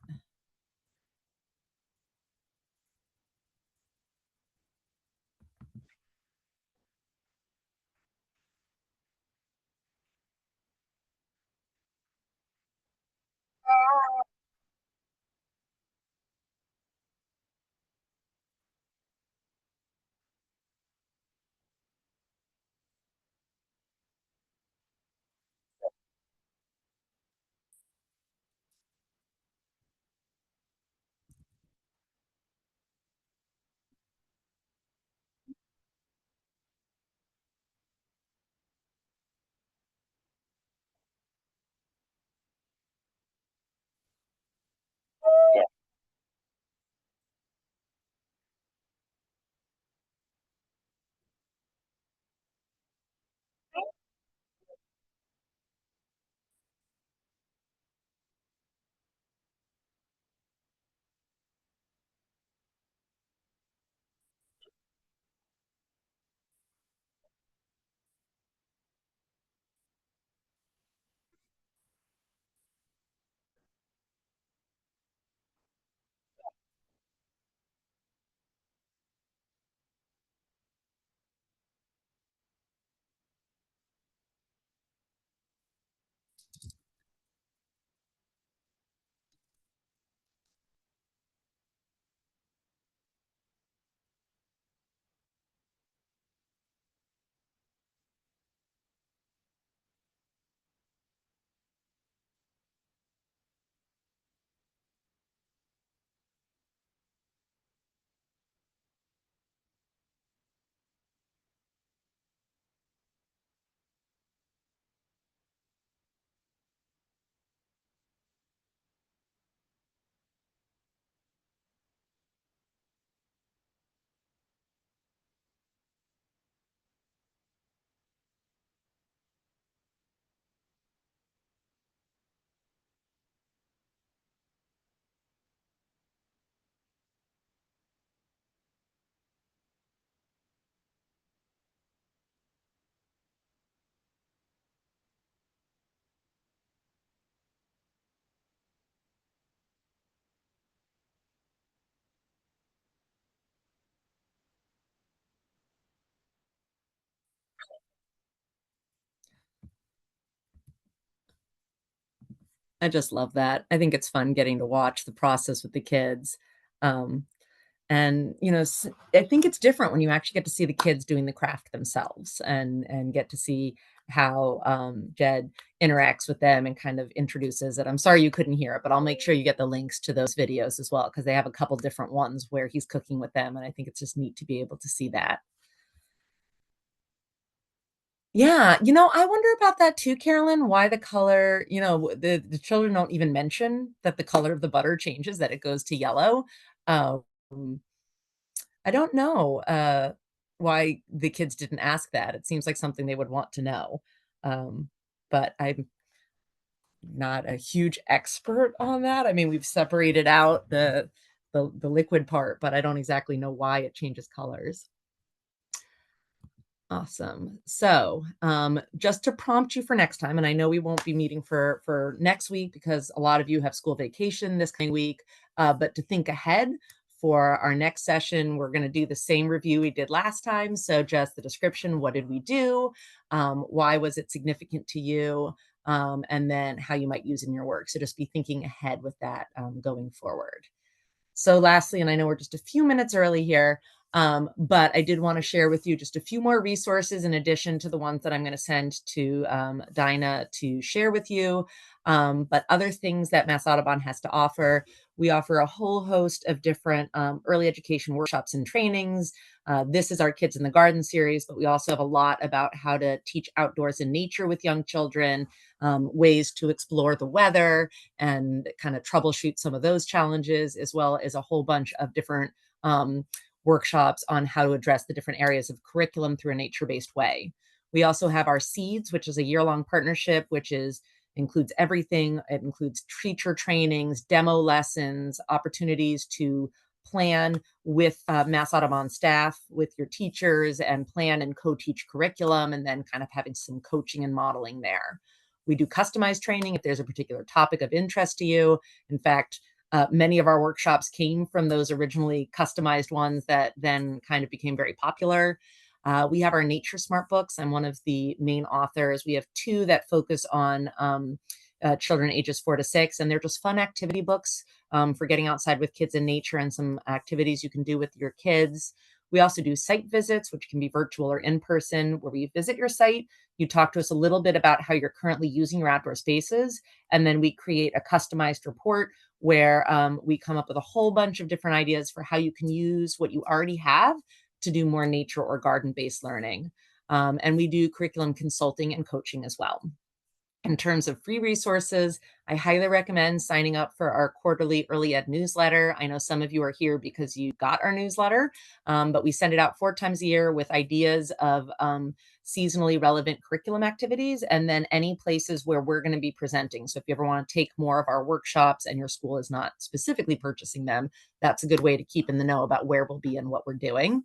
I just love that. I think it's fun getting to watch the process with the kids. Um, and I think it's different when you actually get to see the kids doing the craft themselves and get to see how Jed interacts with them and kind of introduces it. I'm sorry you couldn't hear it, but I'll make sure you get the links to those videos as well because they have a couple different ones where he's cooking with them, and I think it's just neat to be able to see that. Yeah, I wonder about that too, Carolyn, why the color, the children don't even mention that the color of the butter changes, that it goes to yellow. Um, I don't know, why the kids didn't ask that. It seems like something they would want to know. Um but I'm not a huge expert on that. I mean, we've separated out the liquid part, but I don't exactly know why it changes colors. Awesome. So, just to prompt you for next time, and I know we won't be meeting for next week because a lot of you have school vacation this coming week, but to think ahead for our next session, we're going to do the same review we did last time. So, just the description: what did we do? Why was it significant to you? And then how you might use in your work. So, just be thinking ahead with that going forward. So lastly, and I know we're just a few minutes early here, but I did want to share with you just a few more resources in addition to the ones that I'm going to send to Dinah to share with you. But other things that Mass Audubon has to offer, we offer a whole host of different early education workshops and trainings. This is our Kids in the Garden series, but we also have a lot about how to teach outdoors in nature with young children, ways to explore the weather, and kind of troubleshoot some of those challenges, as well as a whole bunch of different workshops on how to address the different areas of curriculum through a nature-based way. We also have our Seeds, which is a year-long partnership, which includes everything. It includes teacher trainings, demo lessons, opportunities to plan with Mass Audubon staff, with your teachers, and plan and co-teach curriculum, and then kind of having some coaching and modeling there. We do customized training if there's a particular topic of interest to you. In fact, many of our workshops came from those originally customized ones that then kind of became very popular. We have our Nature Smart books. I'm one of the main authors. We have two that focus on children ages 4 to 6, and they're just fun activity books for getting outside with kids in nature and some activities you can do with your kids. We also do site visits, which can be virtual or in person, where we visit your site. You talk to us a little bit about how you're currently using your outdoor spaces, and then we create a customized report where we come up with a whole bunch of different ideas for how you can use what you already have to do more nature or garden-based learning. And we do curriculum consulting and coaching as well. In terms of free resources, I highly recommend signing up for our quarterly early ed newsletter. I know some of you are here because you got our newsletter, but we send it out 4 times a year with ideas of seasonally relevant curriculum activities, and then any places where we're going to be presenting. So if you ever want to take more of our workshops and your school is not specifically purchasing them, that's a good way to keep in the know about where we'll be and what we're doing.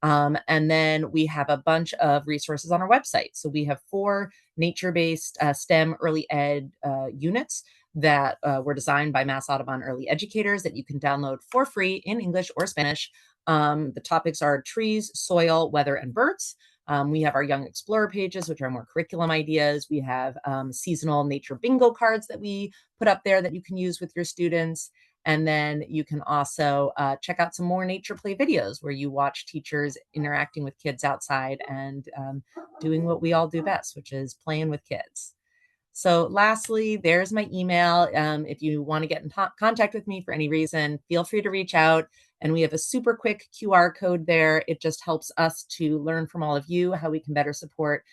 And then we have a bunch of resources on our website. So we have 4 nature-based STEM early ed units that were designed by Mass Audubon early educators that you can download for free in English or Spanish. The topics are trees, soil, weather, and birds. We have our Young Explorer pages, which are more curriculum ideas. We have seasonal nature bingo cards that we put up there that you can use with your students. And then you can also check out some more nature play videos where you watch teachers interacting with kids outside and doing what we all do best, which is playing with kids. So lastly, there's my email. If you want to get in contact with me for any reason, feel free to reach out. And we have a super quick QR code there. It just helps us to learn from all of you how we can better support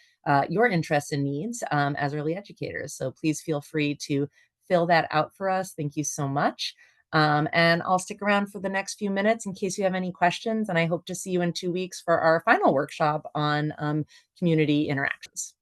your interests and needs as early educators. So please feel free to fill that out for us. Thank you so much. And I'll stick around for the next few minutes in case you have any questions. And I hope to see you in 2 weeks for our final workshop on community interactions.